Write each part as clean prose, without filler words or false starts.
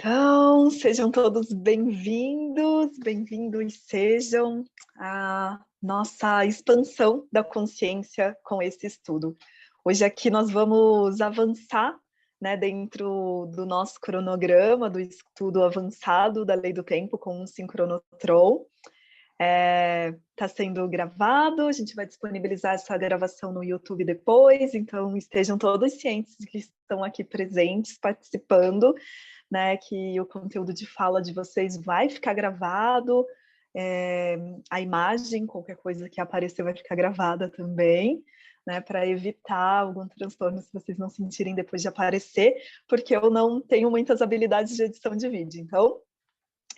Então, sejam todos bem-vindos sejam à nossa expansão da consciência com esse estudo. Hoje aqui nós vamos avançar, né, dentro do nosso cronograma, do estudo avançado da Lei do Tempo com um sincronotron. Está sendo gravado, a gente vai disponibilizar essa gravação no YouTube depois, então estejam todos cientes de que estão aqui presentes, participando, né, que o conteúdo de fala de vocês vai ficar gravado, a imagem, qualquer coisa que aparecer vai ficar gravada também, né, para evitar algum transtorno se vocês não sentirem depois de aparecer, porque eu não tenho muitas habilidades de edição de vídeo, então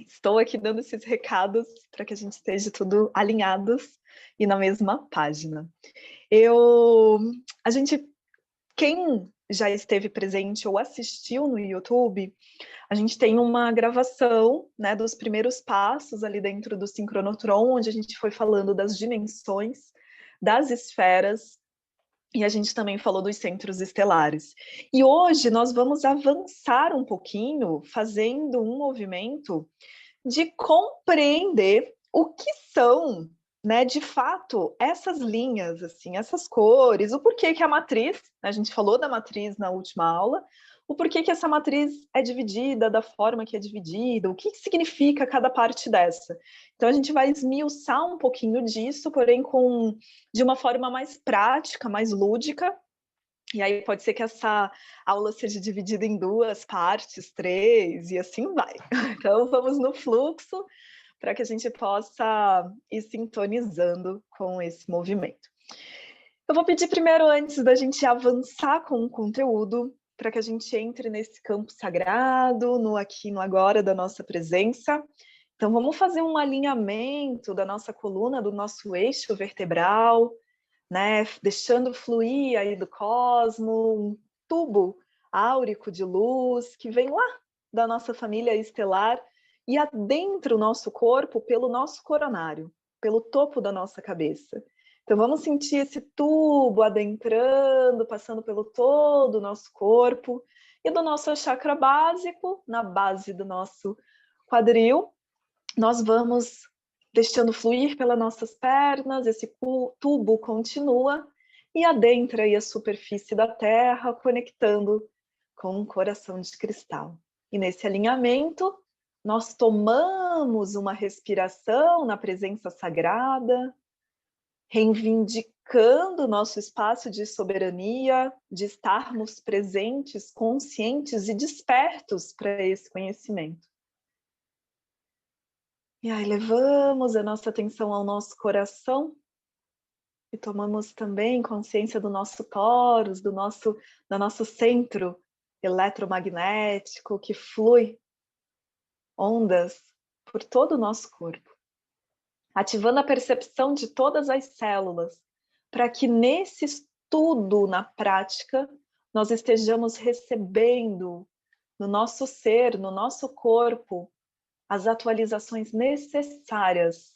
estou aqui dando esses recados para que a gente esteja tudo alinhados e na mesma página. Quem já esteve presente ou assistiu no YouTube, a gente tem uma gravação, né, dos primeiros passos ali dentro do sincronotron, onde a gente foi falando das dimensões, das esferas, e a gente também falou dos centros estelares. E hoje nós vamos avançar um pouquinho, fazendo um movimento de compreender o que são, né, de fato, essas linhas, assim, essas cores, o porquê que a matriz, a gente falou da matriz na última aula, o porquê que essa matriz é dividida da forma que é dividida, o que significa cada parte dessa. Então a gente vai esmiuçar um pouquinho disso, porém de uma forma mais prática, mais lúdica. E aí pode ser que essa aula seja dividida em 2 partes, 3, e assim vai. Então vamos no fluxo para que a gente possa ir sintonizando com esse movimento. Eu vou pedir primeiro, antes da gente avançar com o conteúdo, para que a gente entre nesse campo sagrado, no aqui, no agora da nossa presença. Então vamos fazer um alinhamento da nossa coluna, do nosso eixo vertebral, né, deixando fluir aí do cosmo, um tubo áurico de luz que vem lá da nossa família estelar e adentra o nosso corpo pelo nosso coronário, pelo topo da nossa cabeça. Então vamos sentir esse tubo adentrando, passando pelo todo o nosso corpo e do nosso chakra básico, na base do nosso quadril, nós vamos deixando fluir pelas nossas pernas, esse tubo continua e adentra aí a superfície da Terra, conectando com um coração de cristal. E nesse alinhamento, nós tomamos uma respiração na presença sagrada, reivindicando o nosso espaço de soberania, de estarmos presentes, conscientes e despertos para esse conhecimento. E aí levamos a nossa atenção ao nosso coração e tomamos também consciência do nosso tórax, do nosso centro eletromagnético que flui ondas por todo o nosso corpo, ativando a percepção de todas as células, para que nesse estudo, na prática, nós estejamos recebendo no nosso ser, no nosso corpo, as atualizações necessárias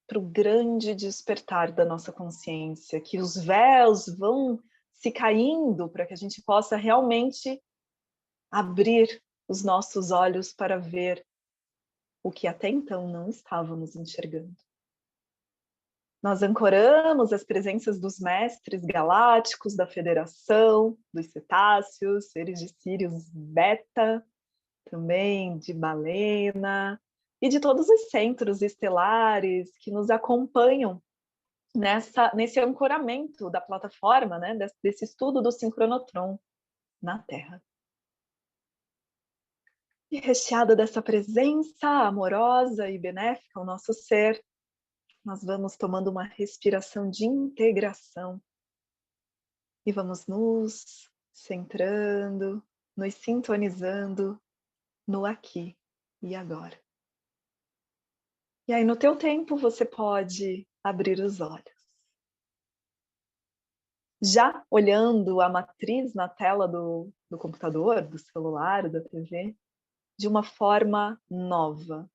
para o grande despertar da nossa consciência, que os véus vão se caindo para que a gente possa realmente abrir os nossos olhos para ver o que até então não estávamos enxergando. Nós ancoramos as presenças dos mestres galácticos da Federação, dos cetáceos, seres de Sirius Beta, também de Balena, e de todos os centros estelares que nos acompanham nesse ancoramento da plataforma, né, desse estudo do sincronotron na Terra. E recheada dessa presença amorosa e benéfica ao nosso ser, nós vamos tomando uma respiração de integração e vamos nos centrando, nos sintonizando no aqui e agora. E aí, no teu tempo, você pode abrir os olhos. Já olhando a matriz na tela do computador, do celular, da TV, de uma forma nova.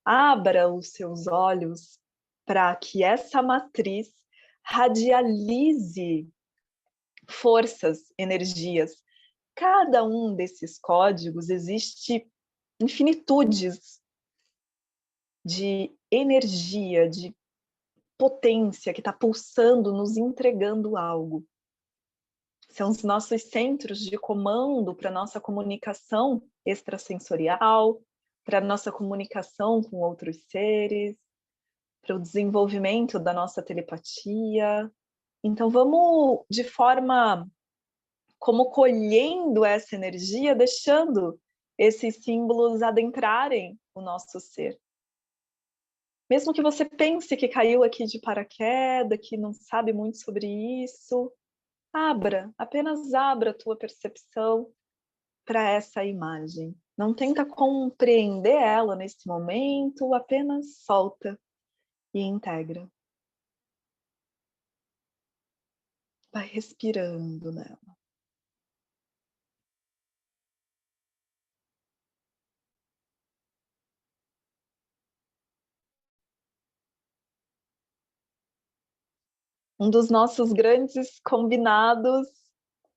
Abra os seus olhos para que essa matriz radialize forças, energias, cada um desses códigos existe infinitudes de energia, de potência que está pulsando, nos entregando algo. São os nossos centros de comando para a nossa comunicação extrasensorial, para a nossa comunicação com outros seres, para o desenvolvimento da nossa telepatia. Então, vamos de forma como colhendo essa energia, deixando esses símbolos adentrarem o nosso ser. Mesmo que você pense que caiu aqui de paraquedas, que não sabe muito sobre isso, apenas abra a tua percepção para essa imagem. Não tenta compreender ela nesse momento, apenas solta e integra. Vai respirando nela. Um dos nossos grandes combinados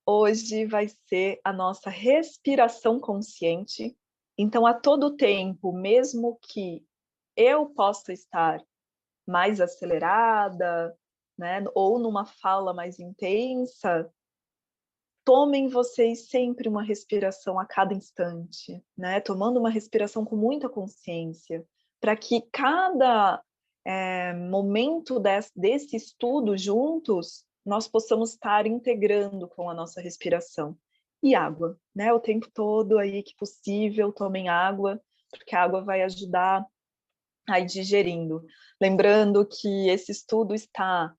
hoje vai ser a nossa respiração consciente. Então, a todo tempo, mesmo que eu possa estar mais acelerada, né, ou numa fala mais intensa, tomem vocês sempre uma respiração a cada instante, né, tomando uma respiração com muita consciência, para que cada momento desse estudo juntos, nós possamos estar integrando com a nossa respiração. E água, né? O tempo todo aí que possível, tomem água, porque a água vai ajudar a ir digerindo. Lembrando que esse estudo está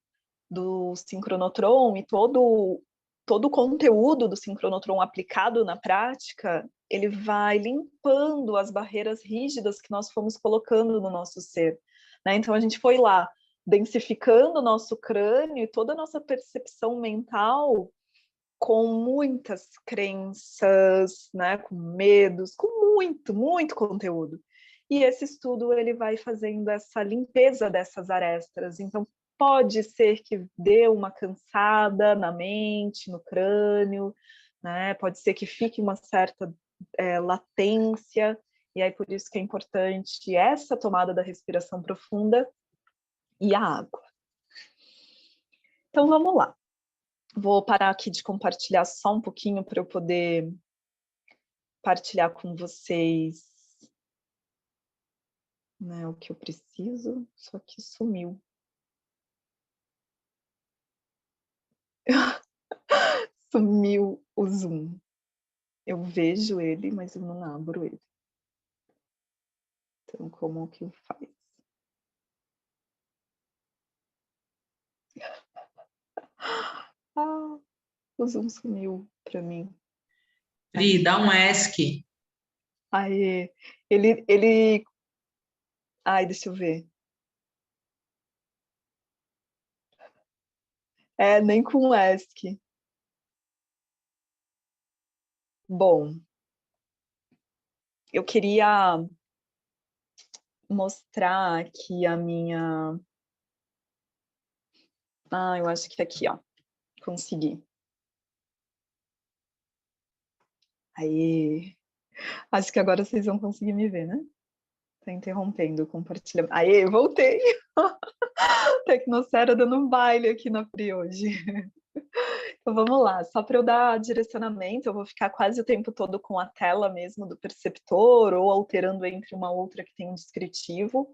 do sincronotron e todo o conteúdo do sincronotron aplicado na prática, ele vai limpando as barreiras rígidas que nós fomos colocando no nosso ser. Né? Então, a gente foi lá densificando o nosso crânio e toda a nossa percepção mental com muitas crenças, né? Com medos, com muito conteúdo. E esse estudo ele vai fazendo essa limpeza dessas arestas. Então, pode ser que dê uma cansada na mente, no crânio, né? Pode ser que fique uma certa latência, e aí por isso que é importante essa tomada da respiração profunda e a água. Então vamos lá. Vou parar aqui de compartilhar só um pouquinho para eu poder partilhar com vocês, né, o que eu preciso, só que sumiu. Sumiu o Zoom. Eu vejo ele, mas eu não abro ele. Então, como que faz? Ah, o Zoom sumiu para mim. Pri, dá um ESC. Aê, ele... Ai, deixa eu ver. Nem com ESC. Bom, eu queria mostrar aqui a minha... eu acho que aqui, ó. Consegui. Aí, acho que agora vocês vão conseguir me ver, né? Tá interrompendo o compartilhamento. Aí, voltei! Tecnosfera dando um baile aqui na Pri hoje. Então vamos lá, só para eu dar direcionamento, eu vou ficar quase o tempo todo com a tela mesmo do perceptor, ou alterando entre uma outra que tem um descritivo,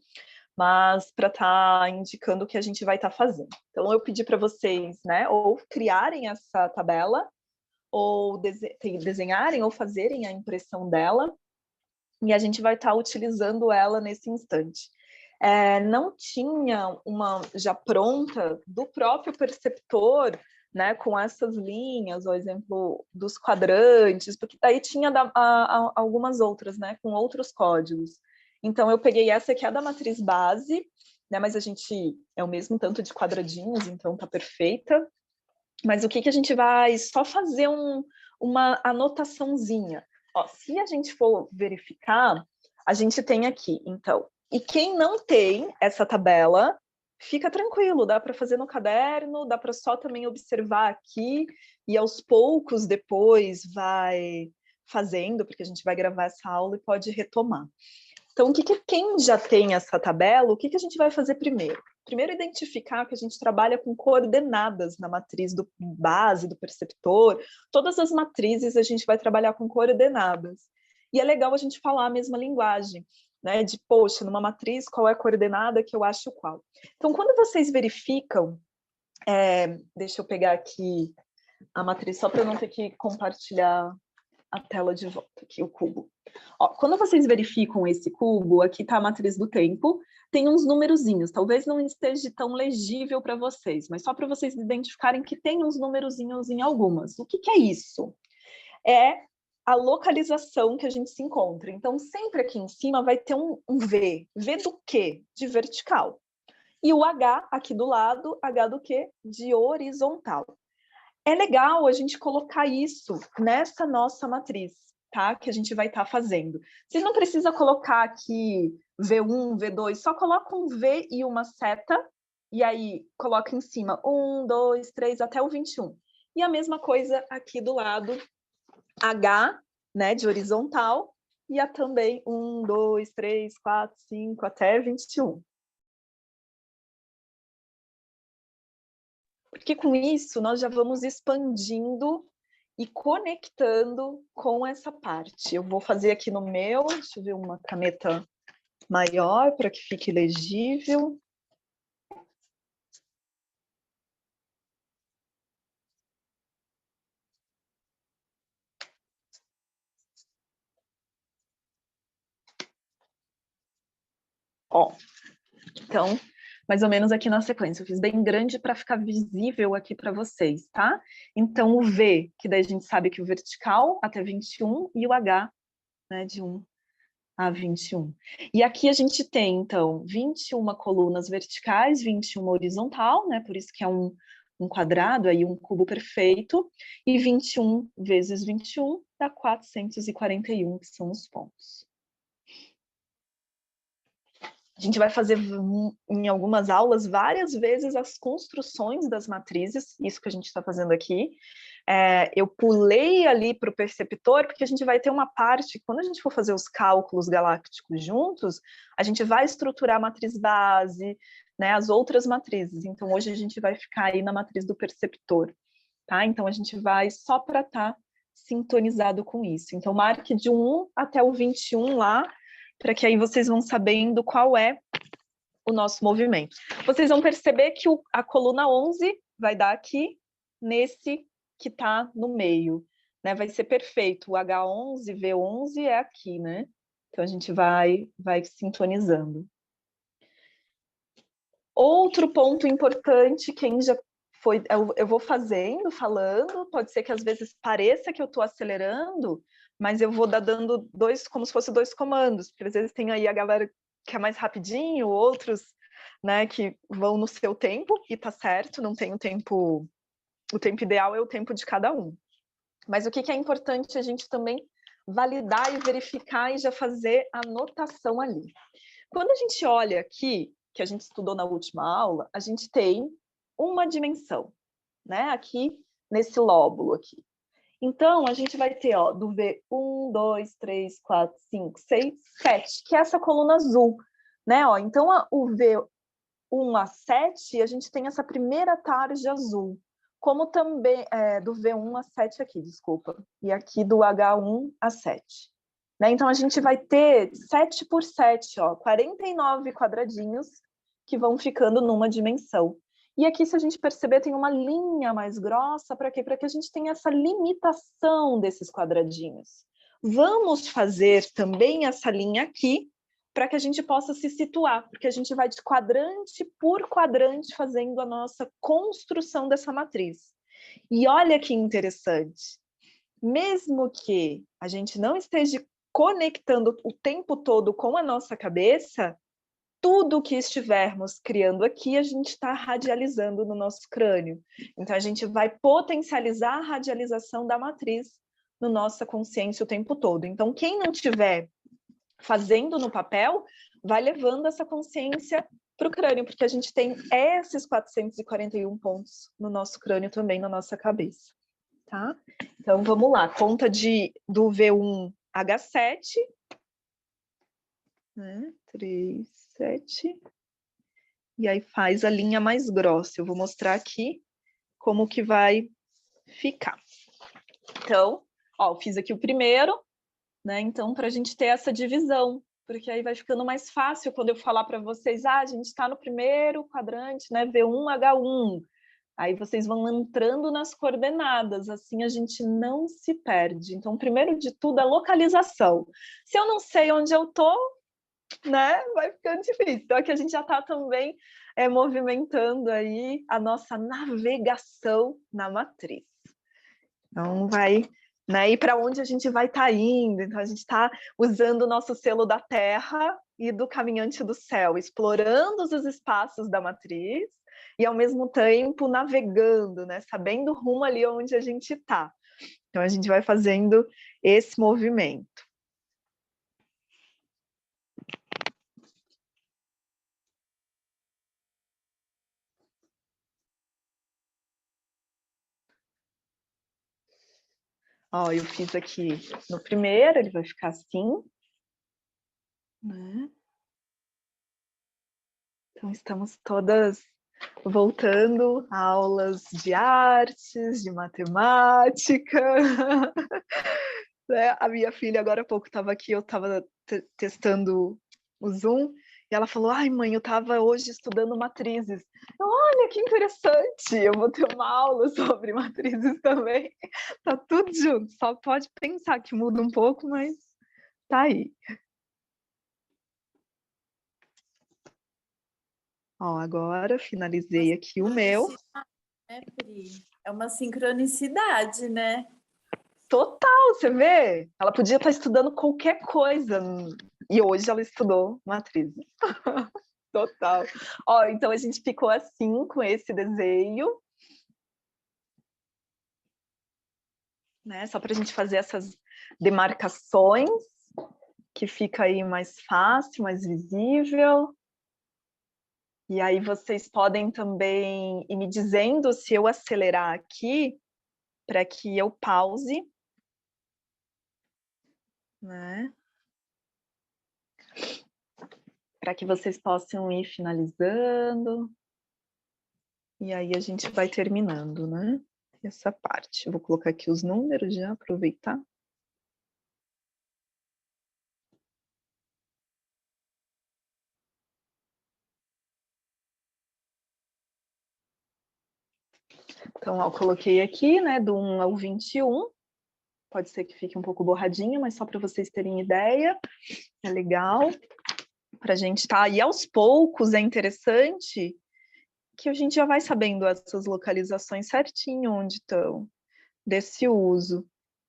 mas para estar indicando o que a gente vai estar fazendo. Então eu pedi para vocês, né, ou criarem essa tabela, ou desenharem ou fazerem a impressão dela, e a gente vai estar utilizando ela nesse instante. Não tinha uma já pronta do próprio perceptor, né, com essas linhas, o exemplo dos quadrantes, porque daí tinha algumas outras, né, com outros códigos. Então eu peguei essa que é da matriz base, né, mas a gente é o mesmo tanto de quadradinhos, então tá perfeita. Mas o que a gente vai só fazer uma anotaçãozinha. Ó, se a gente for verificar, a gente tem aqui, então. E quem não tem essa tabela, fica tranquilo, dá para fazer no caderno, dá para só também observar aqui e aos poucos depois vai fazendo, porque a gente vai gravar essa aula e pode retomar. Então, quem já tem essa tabela, o que a gente vai fazer primeiro? Primeiro, identificar que a gente trabalha com coordenadas na matriz do base, do perceptor. Todas as matrizes a gente vai trabalhar com coordenadas. E é legal a gente falar a mesma linguagem, né? De, poxa, numa matriz, qual é a coordenada que eu acho qual? Então, quando vocês verificam, deixa eu pegar aqui a matriz, só para eu não ter que compartilhar a tela de volta, aqui o cubo. Ó, quando vocês verificam esse cubo, aqui está a matriz do tempo, tem uns numerozinhos, talvez não esteja tão legível para vocês, mas só para vocês identificarem que tem uns numerozinhos em algumas. O que é isso? É a localização que a gente se encontra. Então, sempre aqui em cima vai ter um V. V do quê? De vertical. E o H aqui do lado, H do quê? De horizontal. É legal a gente colocar isso nessa nossa matriz, tá? Que a gente vai estar fazendo. Vocês não precisam colocar aqui V1, V2, só coloca um V e uma seta, e aí coloca em cima 1, 2, 3, até o 21. E a mesma coisa aqui do lado, H, né, de horizontal, e a também 1, 2, 3, 4, 5, até 21. Porque com isso nós já vamos expandindo e conectando com essa parte. Eu vou fazer aqui no meu, deixa eu ver uma caneta maior para que fique legível. Ó, então, mais ou menos aqui na sequência. Eu fiz bem grande para ficar visível aqui para vocês, tá? Então, o V, que daí a gente sabe que o vertical até 21, e o H, né, de 1 a 21. E aqui a gente tem, então, 21 colunas verticais, 21 horizontal, né? Por isso que é um quadrado, aí um cubo perfeito, e 21 vezes 21 dá 441, que são os pontos. A gente vai fazer em algumas aulas várias vezes as construções das matrizes, isso que a gente está fazendo aqui. Eu pulei ali para o perceptor, porque a gente vai ter uma parte, quando a gente for fazer os cálculos galácticos juntos, a gente vai estruturar a matriz base, né, as outras matrizes. Então, hoje a gente vai ficar aí na matriz do perceptor, tá? Então, a gente vai só para estar sintonizado com isso. Então, marque de 1 até o 21 lá, para que aí vocês vão sabendo qual é o nosso movimento. Vocês vão perceber que a coluna 11 vai dar aqui, nesse que está no meio, né? Vai ser perfeito. O H11, V11 é aqui, né? Então, a gente vai sintonizando. Outro ponto importante, quem já foi... Eu vou falando, pode ser que às vezes pareça que eu estou acelerando, mas eu vou dando como se fossem 2 comandos, porque às vezes tem aí a galera que é mais rapidinho, outros, né, que vão no seu tempo, e tá certo, não tem o tempo ideal é o tempo de cada um. Mas o que é importante a gente também validar e verificar e já fazer a anotação ali. Quando a gente olha aqui, que a gente estudou na última aula, a gente tem uma dimensão, né, aqui nesse lóbulo aqui. Então, a gente vai ter, ó, do V1, 2, 3, 4, 5, 6, 7, que é essa coluna azul, né? Ó, então, o V1 a 7, a gente tem essa primeira tarde azul, como também do V1 a 7 aqui, desculpa, e aqui do H1 a 7. Né? Então, a gente vai ter 7 por 7, ó, 49 quadradinhos que vão ficando numa dimensão. E aqui, se a gente perceber, tem uma linha mais grossa, para quê? Para que a gente tenha essa limitação desses quadradinhos. Vamos fazer também essa linha aqui, para que a gente possa se situar, porque a gente vai de quadrante por quadrante fazendo a nossa construção dessa matriz. E olha que interessante, mesmo que a gente não esteja conectando o tempo todo com a nossa cabeça, tudo que estivermos criando aqui, a gente está radializando no nosso crânio. Então, a gente vai potencializar a radialização da matriz na nossa consciência o tempo todo. Então, quem não tiver fazendo no papel, vai levando essa consciência para o crânio, porque a gente tem esses 441 pontos no nosso crânio também, na nossa cabeça, tá? Então, vamos lá, conta do V1H7, né? 3, 7, e aí faz a linha mais grossa. Eu vou mostrar aqui como que vai ficar. Então, ó, eu fiz aqui o primeiro, né? Então, para a gente ter essa divisão, porque aí vai ficando mais fácil quando eu falar para vocês, a gente está no primeiro quadrante, né? V1H1. Aí vocês vão entrando nas coordenadas, assim a gente não se perde. Então, primeiro de tudo, a localização. Se eu não sei onde eu tô, né, vai ficando difícil. Então, aqui a gente já está também movimentando aí a nossa navegação na matriz. Então, vai, né, e para onde a gente vai estar indo. Então, a gente está usando o nosso selo da Terra e do Caminhante do Céu, explorando os espaços da matriz e, ao mesmo tempo, navegando, né, sabendo o rumo ali onde a gente está. Então, a gente vai fazendo esse movimento. Ó, eu fiz aqui no primeiro, ele vai ficar assim, né? Então, estamos todas voltando a aulas de artes, de matemática. Né? A minha filha, agora há pouco, estava aqui, eu estava testando o Zoom, e ela falou, ai mãe, eu estava hoje estudando matrizes. Olha, que interessante, eu vou ter uma aula sobre matrizes também. Tá tudo junto, só pode pensar que muda um pouco, mas tá aí. Ó, agora finalizei aqui o meu. Né, Pri? É uma sincronicidade, né? Total, você vê? Ela podia estar estudando qualquer coisa. E hoje ela estudou matriz. Total. Ó, então a gente ficou assim com esse desenho. Né? Só para a gente fazer essas demarcações, que fica aí mais fácil, mais visível. E aí vocês podem também ir me dizendo se eu acelerar aqui, para que eu pause. Né? Para que vocês possam ir finalizando. E aí a gente vai terminando, né? Essa parte. Vou colocar aqui os números já, aproveitar. Então, ó, eu coloquei aqui, né, do 1 ao 21. Pode ser que fique um pouco borradinho, mas só para vocês terem ideia. É legal. Para a gente estar aí aos poucos, é interessante que a gente já vai sabendo essas localizações certinho onde estão, desse uso.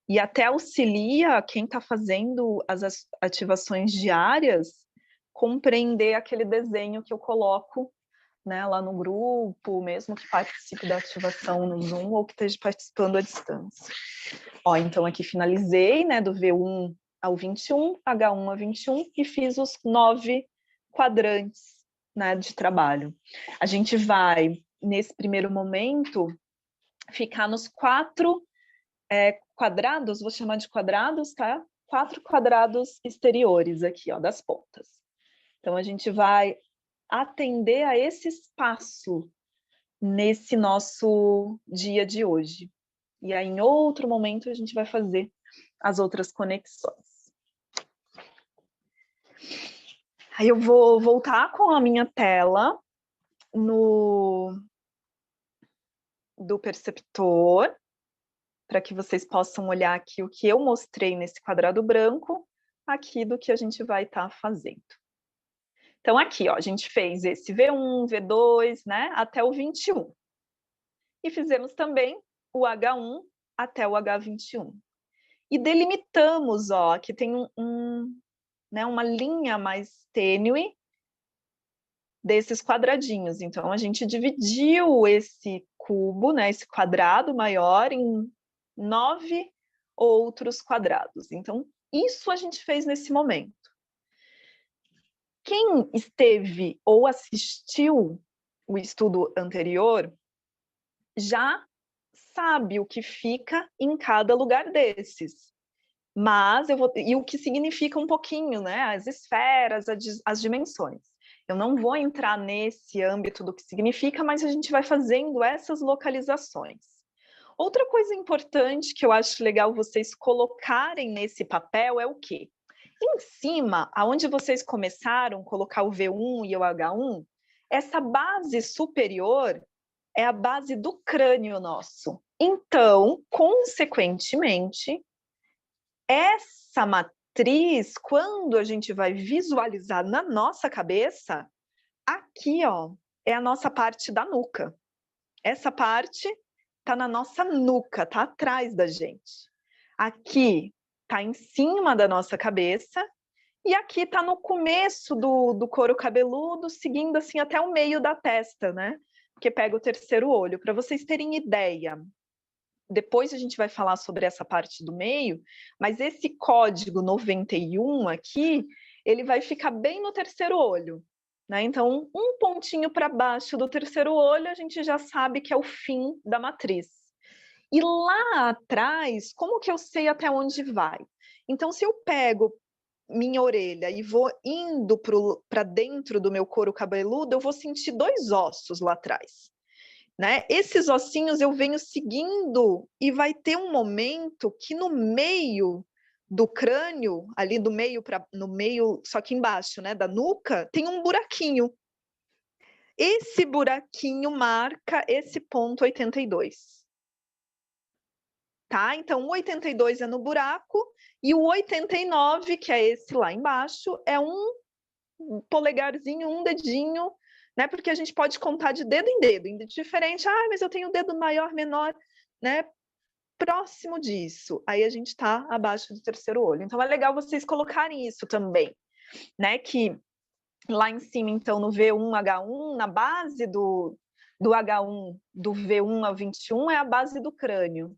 E até auxilia quem está fazendo as ativações diárias compreender aquele desenho que eu coloco, né, lá no grupo, mesmo que participe da ativação no Zoom ou que esteja participando à distância. Ó, então aqui finalizei, né, do V1 ao 21, H1 a 21, e fiz os 9 quadrantes, né, de trabalho. A gente vai, nesse primeiro momento, ficar nos 4 quadrados, vou chamar de quadrados, tá? 4 quadrados exteriores aqui, ó, das pontas. Então, a gente vai atender a esse espaço nesse nosso dia de hoje. E aí, em outro momento, a gente vai fazer as outras conexões. Aí eu vou voltar com a minha tela do perceptor, para que vocês possam olhar aqui o que eu mostrei nesse quadrado branco, aqui do que a gente vai estar fazendo. Então, aqui, ó, a gente fez esse V1, V2, né, até o 21. E fizemos também o H1 até o H21. E delimitamos, ó, aqui tem né, uma linha mais tênue desses quadradinhos. Então, a gente dividiu esse cubo, né, esse quadrado maior, em 9 outros quadrados. Então, isso a gente fez nesse momento. Quem esteve ou assistiu o estudo anterior já sabe o que fica em cada lugar desses. Mas e o que significa um pouquinho, né? As esferas, as dimensões. Eu não vou entrar nesse âmbito do que significa, mas a gente vai fazendo essas localizações. Outra coisa importante que eu acho legal vocês colocarem nesse papel é o quê? Em cima, aonde vocês começaram, colocar o V1 e o H1, essa base superior é a base do crânio nosso. Então, consequentemente, essa matriz, quando a gente vai visualizar na nossa cabeça, aqui, ó, é a nossa parte da nuca. Essa parte está na nossa nuca, está atrás da gente. Aqui está em cima da nossa cabeça e aqui está no começo do couro cabeludo, seguindo assim até o meio da testa, né? Porque pega o terceiro olho. Para vocês terem ideia, depois a gente vai falar sobre essa parte do meio, mas esse código 91 aqui, ele vai ficar bem no terceiro olho, né? Então, um pontinho para baixo do terceiro olho, a gente já sabe que é o fim da matriz. E lá atrás, como que eu sei até onde vai? Então, se eu pego minha orelha e vou indo para dentro do meu couro cabeludo, eu vou sentir dois ossos lá atrás. Né? Esses ossinhos eu venho seguindo e vai ter um momento que no meio do crânio, ali do meio para no meio, só que embaixo, né, da nuca, tem um buraquinho. Esse buraquinho marca esse ponto 82. Tá? Então o 82 é no buraco e o 89, que é esse lá embaixo, é um polegarzinho, um dedinho, né? Porque a gente pode contar de dedo em dedo, indiferente. Ah, mas eu tenho o dedo maior, menor, né? Próximo disso. Aí a gente está abaixo do terceiro olho. Então é legal vocês colocarem isso também, né? Que lá em cima, então, no V1, H1, na base do H1, do V1 ao 21, é a base do crânio.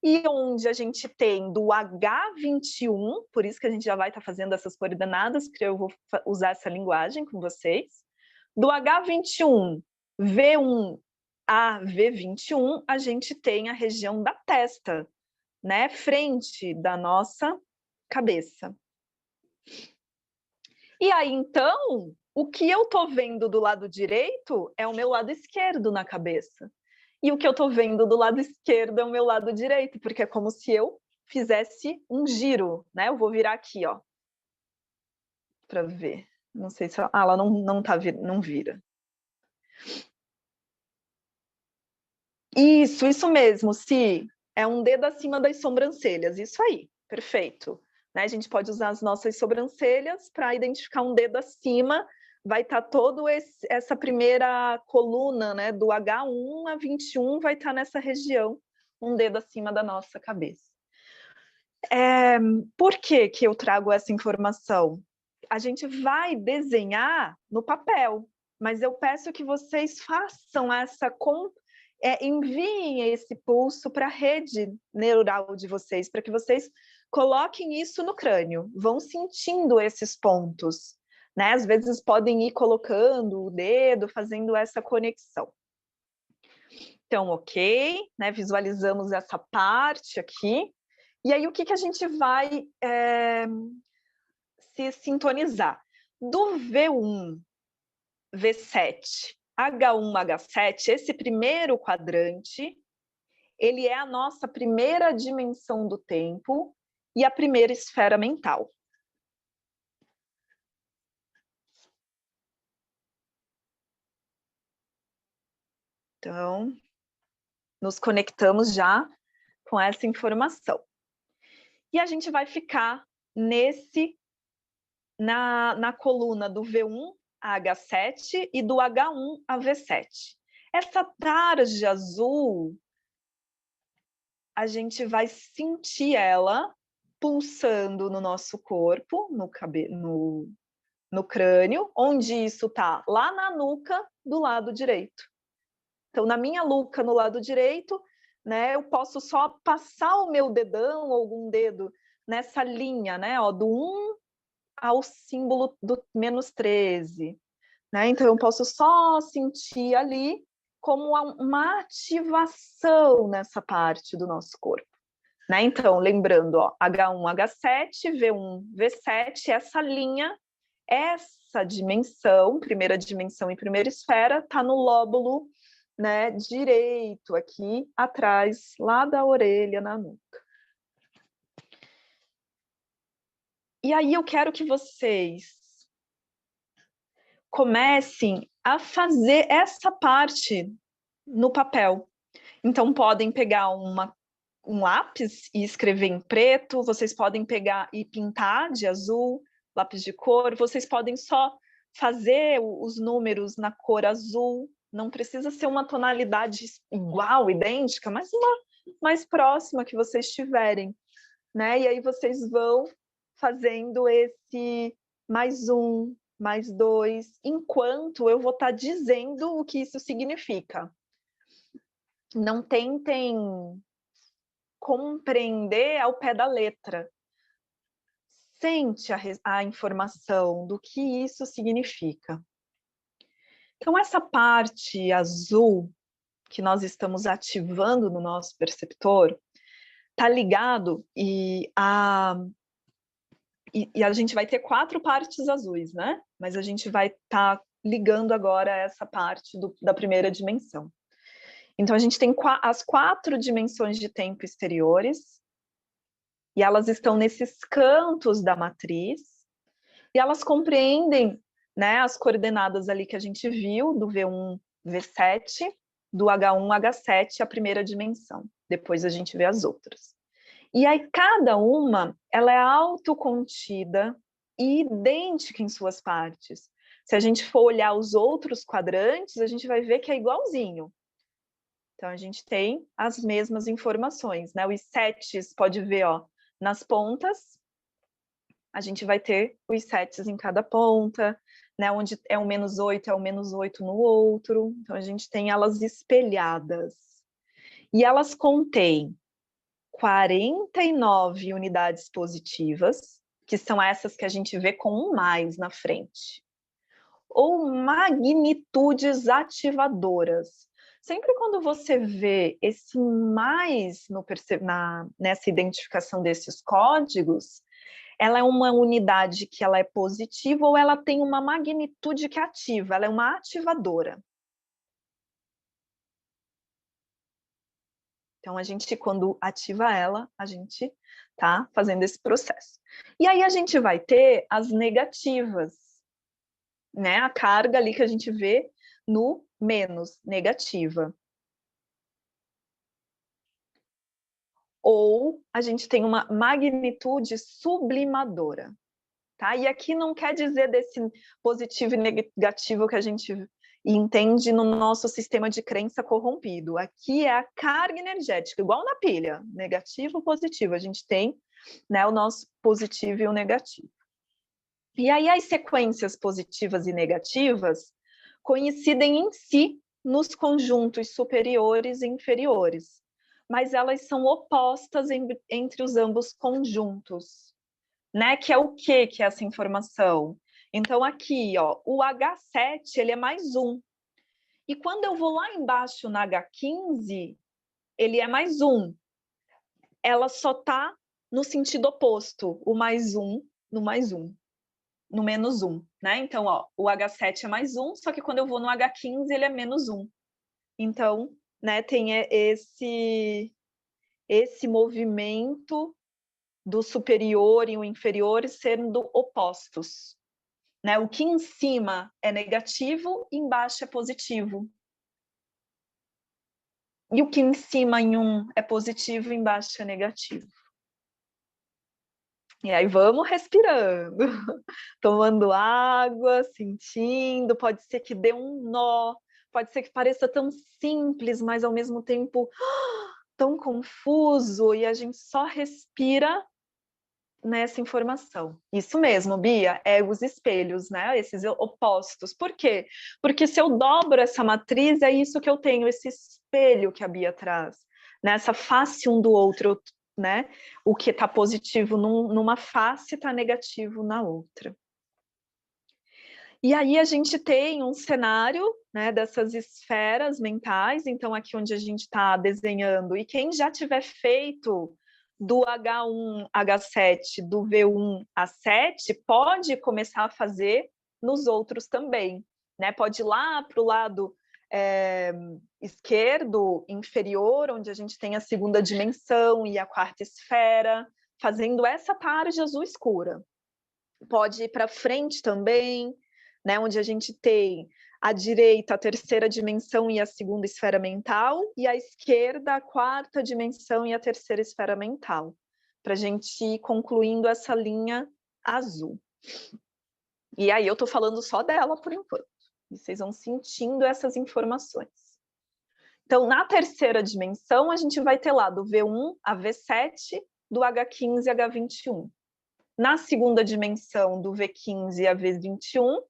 E onde a gente tem do H21, por isso que a gente já vai estar fazendo essas coordenadas, porque eu vou usar essa linguagem com vocês. Do H21, V1 a V21, a gente tem a região da testa, né? Frente da nossa cabeça. E aí, então, o que eu estou vendo do lado direito é o meu lado esquerdo na cabeça. E o que eu estou vendo do lado esquerdo é o meu lado direito, porque é como se eu fizesse um giro, né? Eu vou virar aqui, ó, para ver. Não sei se ela não vira. Isso mesmo, Si. É um dedo acima das sobrancelhas, isso aí, perfeito. Né? A gente pode usar as nossas sobrancelhas para identificar um dedo acima. Vai estar toda essa primeira coluna, né, do H1 a 21, vai estar nessa região, um dedo acima da nossa cabeça. Por que que eu trago essa informação? A gente vai desenhar no papel, mas eu peço que vocês façam enviem esse pulso para a rede neural de vocês, para que vocês coloquem isso no crânio, vão sentindo esses pontos. Né? Às vezes podem ir colocando o dedo, fazendo essa conexão. Então, ok, né? Visualizamos essa parte aqui. E aí, o que a gente vai se sintonizar? Do V1, V7, H1, H7, esse primeiro quadrante, ele é a nossa primeira dimensão do tempo e a primeira esfera mental. Então, nos conectamos já com essa informação. E a gente vai ficar na coluna do V1 a H7 e do H1 a V7. Essa tarja azul, a gente vai sentir ela pulsando no nosso corpo, no crânio, onde isso está lá na nuca do lado direito. Então, na minha nuca, no lado direito, né, eu posso só passar o meu dedão ou algum dedo nessa linha, né, ó, do 1 ao símbolo do -13, né? Então, eu posso só sentir ali como uma ativação nessa parte do nosso corpo, né? Então, lembrando, ó, H1, H7, V1, V7, essa linha, essa dimensão, primeira dimensão e primeira esfera, está no lóbulo, né, direito, aqui atrás, lá da orelha, na nuca. E aí eu quero que vocês comecem a fazer essa parte no papel. Então, podem pegar um lápis e escrever em preto, vocês podem pegar e pintar de azul, lápis de cor, vocês podem só fazer os números na cor azul, não precisa ser uma tonalidade igual, idêntica, mas uma mais próxima que vocês tiverem, né? E aí vocês vão fazendo esse +1, +2, enquanto eu vou estar dizendo o que isso significa. Não tentem compreender ao pé da letra. Sente a informação do que isso significa. Então, essa parte azul que nós estamos ativando no nosso perceptor está ligado e a gente vai ter 4 partes azuis, né? Mas a gente vai estar ligando agora essa parte da primeira dimensão. Então, a gente tem as 4 dimensões de tempo exteriores, e elas estão nesses cantos da matriz, e elas compreendem, né, as coordenadas ali que a gente viu, do V1, V7, do H1, H7, a primeira dimensão. Depois a gente vê as outras. E aí, cada uma, ela é autocontida e idêntica em suas partes. Se a gente for olhar os outros quadrantes, a gente vai ver que é igualzinho. Então, a gente tem as mesmas informações, né? Os setes, pode ver, ó, nas pontas, a gente vai ter os setes em cada ponta, né? Onde é o -8, é o -8 no outro. Então, a gente tem elas espelhadas. E elas contêm 49 unidades positivas, que são essas que a gente vê com um mais na frente, ou magnitudes ativadoras. Sempre quando você vê esse mais nessa identificação desses códigos, ela é uma unidade que ela é positiva ou ela tem uma magnitude que ativa, ela é uma ativadora. Então, a gente, quando ativa ela, a gente está fazendo esse processo. E aí a gente vai ter as negativas, né? A carga ali que a gente vê no menos, negativa. Ou a gente tem uma magnitude sublimadora, tá? E aqui não quer dizer desse positivo e negativo que a gente entende no nosso sistema de crença corrompido. Aqui é a carga energética, igual na pilha, negativo, positivo. A gente tem, né, o nosso positivo e o negativo. E aí as sequências positivas e negativas coincidem em si nos conjuntos superiores e inferiores, mas elas são opostas entre os ambos conjuntos, né? Que é o que é essa informação? Então, aqui, ó, o H7, ele é +1. E quando eu vou lá embaixo na H15, ele é +1. Ela só está no sentido oposto, o +1 no +1, no -1, né? Então, ó, o H7 é +1, só que quando eu vou no H15, ele é -1. Então, né, tem esse movimento do superior e o inferior sendo opostos. Né? O que em cima é negativo, embaixo é positivo. E o que em cima em um é positivo, embaixo é negativo. E aí vamos respirando, tomando água, sentindo, pode ser que dê um nó, pode ser que pareça tão simples, mas ao mesmo tempo tão confuso, e a gente só respira nessa informação. Isso mesmo, Bia, é os espelhos, né? Esses opostos. Por quê? Porque se eu dobro essa matriz, é isso que eu tenho, esse espelho que a Bia traz. Nessa face um do outro, eu né? O que está positivo numa face está negativo na outra. E aí a gente tem um cenário, né, dessas esferas mentais, então aqui onde a gente está desenhando, e quem já tiver feito do H1, H7, do V1 a 7, pode começar a fazer nos outros também, né? Pode ir lá para o lado esquerdo, inferior, onde a gente tem a segunda dimensão e a quarta esfera, fazendo essa tarde azul escura. Pode ir para frente também, né, onde a gente tem à direita a terceira dimensão e a segunda esfera mental, e à esquerda a quarta dimensão e a terceira esfera mental, para a gente ir concluindo essa linha azul. E aí eu estou falando só dela por enquanto, e vocês vão sentindo essas informações. Então, na terceira dimensão, a gente vai ter lá do V1 a V7, do H15 a H21. Na segunda dimensão, do V15 a V21,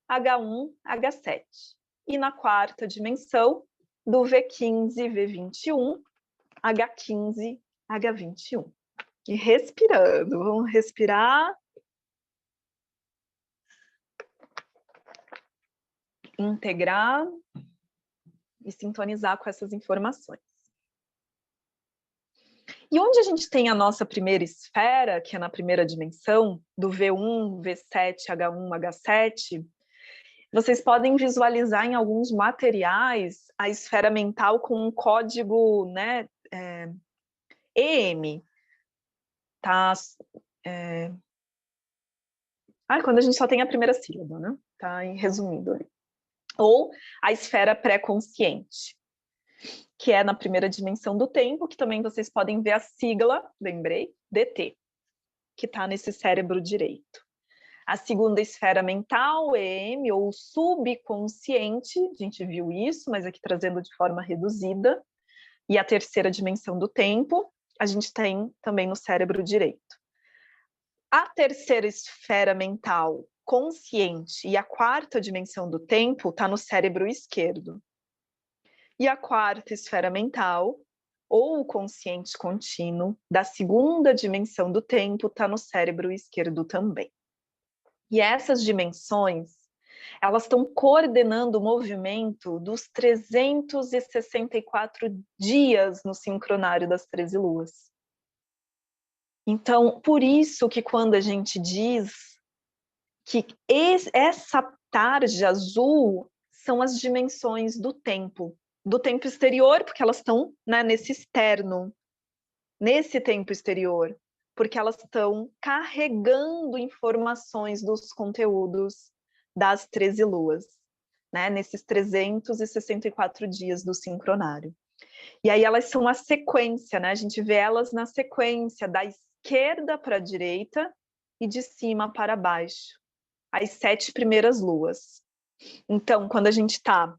H1, H7. E na quarta dimensão, do V15, V21, H15, H21. E respirando, vamos respirar. Integrar e sintonizar com essas informações. E onde a gente tem a nossa primeira esfera, que é na primeira dimensão, do V1, V7, H1, H7, vocês podem visualizar em alguns materiais a esfera mental com um código, né, EM. Tá? Quando a gente só tem a primeira sílaba, né? Tá resumido ali. Ou a esfera pré-consciente, que é na primeira dimensão do tempo, que também vocês podem ver a sigla, lembrei, DT, que está nesse cérebro direito. A segunda esfera mental, EM, ou subconsciente, a gente viu isso, mas aqui trazendo de forma reduzida. E a terceira dimensão do tempo, a gente tem também no cérebro direito. A terceira esfera mental, consciente, e a quarta dimensão do tempo está no cérebro esquerdo. E a quarta esfera mental, ou o consciente contínuo, da segunda dimensão do tempo, está no cérebro esquerdo também. E essas dimensões, elas estão coordenando o movimento dos 364 dias no sincronário das 13 luas. Então, por isso que quando a gente diz que essa tarde azul são as dimensões do tempo exterior, porque elas estão, né, nesse externo, nesse tempo exterior, porque elas estão carregando informações dos conteúdos das 13 luas, né, nesses 364 dias do sincronário. E aí elas são a sequência, né? A gente vê elas na sequência, da esquerda para a direita e de cima para baixo, as 7 primeiras luas. Então, quando a gente está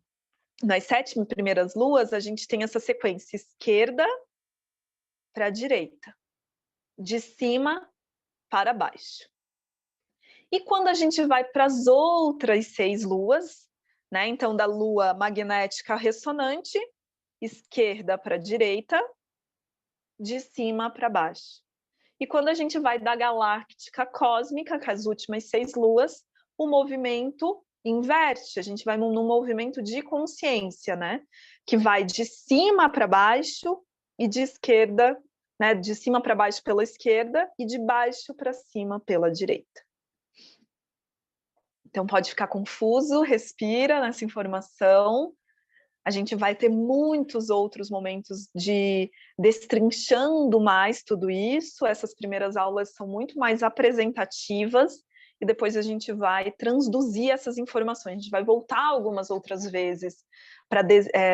nas 7 primeiras luas, a gente tem essa sequência esquerda para a direita, de cima para baixo. E quando a gente vai para as outras 6 luas, né? Então, da lua magnética ressonante, esquerda para a direita, de cima para baixo. E quando a gente vai da galáctica cósmica, com as últimas 6 luas, o movimento inverte, a gente vai num movimento de consciência, né? Que vai de cima para baixo e de esquerda, né? De cima para baixo pela esquerda e de baixo para cima pela direita. Então pode ficar confuso, respira nessa informação. A gente vai ter muitos outros momentos de destrinchando mais tudo isso. Essas primeiras aulas são muito mais apresentativas e depois a gente vai transduzir essas informações. A gente vai voltar algumas outras vezes para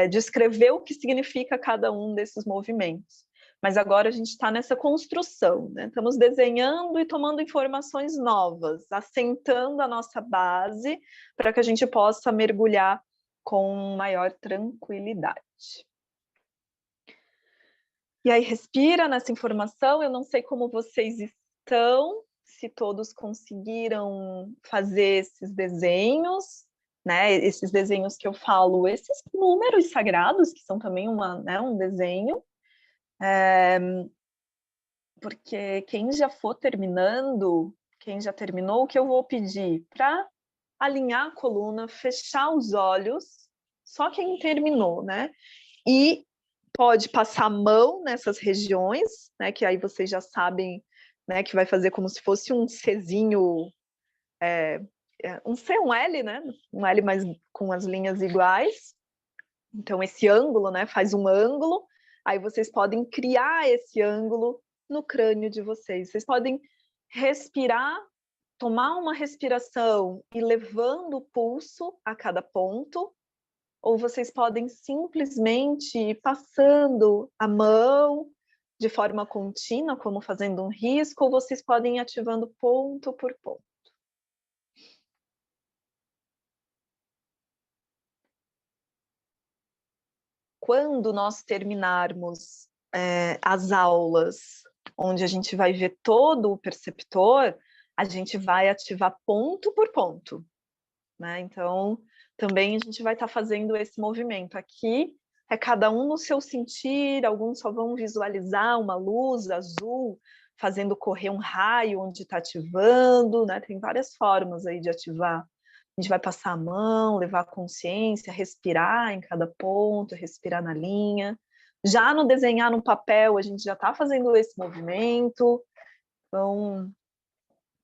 descrever o que significa cada um desses movimentos. Mas agora a gente está nessa construção, né? Estamos desenhando e tomando informações novas, assentando a nossa base para que a gente possa mergulhar com maior tranquilidade. E aí respira nessa informação. Eu não sei como vocês estão, se todos conseguiram fazer esses desenhos, né? Esses desenhos que eu falo, esses números sagrados, que são também um desenho. porque quem já for terminando, quem já terminou, o que eu vou pedir para alinhar a coluna, fechar os olhos, só quem terminou, né? E pode passar a mão nessas regiões, né? Que aí vocês já sabem, né? Que vai fazer como se fosse um Czinho, um C, um L, né? Um L, mas com as linhas iguais. Então, esse ângulo, né? Faz um ângulo. Aí vocês podem criar esse ângulo no crânio de vocês. Vocês podem respirar, tomar uma respiração e levando o pulso a cada ponto, ou vocês podem simplesmente ir passando a mão de forma contínua, como fazendo um risco, ou vocês podem ir ativando ponto por ponto. Quando nós terminarmos as aulas, onde a gente vai ver todo o perceptor, a gente vai ativar ponto por ponto, né? Então, também a gente vai estar fazendo esse movimento. Aqui é cada um no seu sentir, alguns só vão visualizar uma luz azul fazendo correr um raio onde está ativando, né? Tem várias formas aí de ativar. A gente vai passar a mão, levar a consciência, respirar em cada ponto, respirar na linha. Já no desenhar no papel, a gente já está fazendo esse movimento. Então,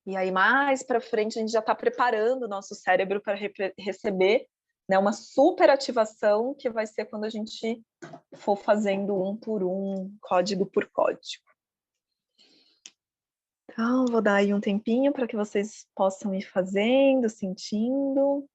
e aí, mais para frente, a gente já está preparando o nosso cérebro para receber, né, uma super ativação, que vai ser quando a gente for fazendo um por um, código por código. Então, vou dar aí um tempinho para que vocês possam ir fazendo, sentindo.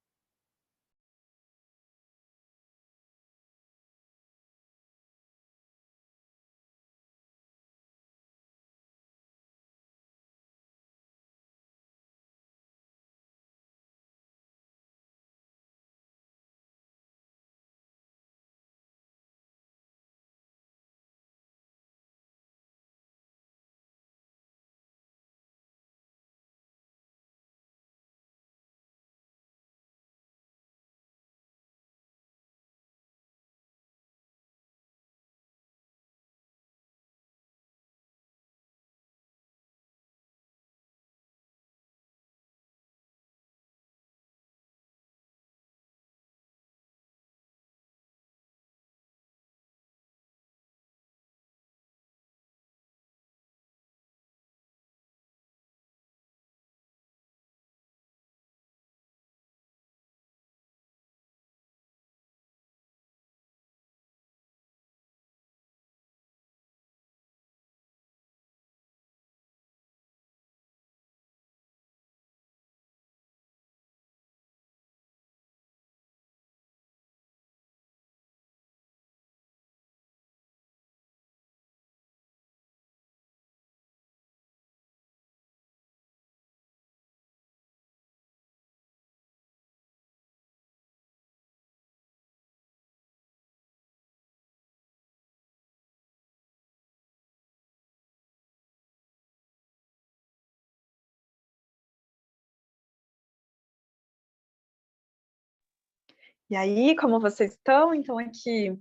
E aí, como vocês estão? Então, aqui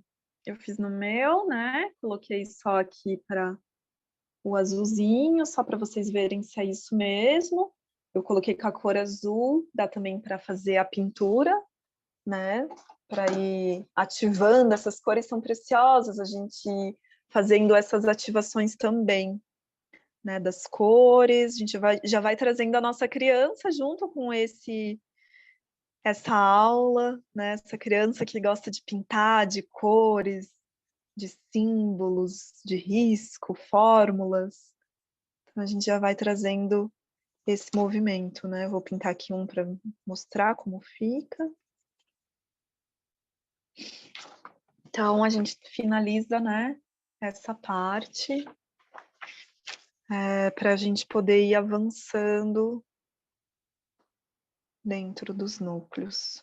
eu fiz no meu, né? Coloquei só aqui para o azulzinho, só para vocês verem se é isso mesmo. Eu coloquei com a cor azul, dá também para fazer a pintura, né? Para ir ativando, essas cores são preciosas, a gente fazendo essas ativações também, né? Das cores, a gente já vai trazendo a nossa criança junto com essa aula, né? Essa criança que gosta de pintar, de cores, de símbolos, de risco, fórmulas. Então, a gente já vai trazendo esse movimento, né? Vou pintar aqui um para mostrar como fica. Então, a gente finaliza, né, essa parte para a gente poder ir avançando dentro dos núcleos.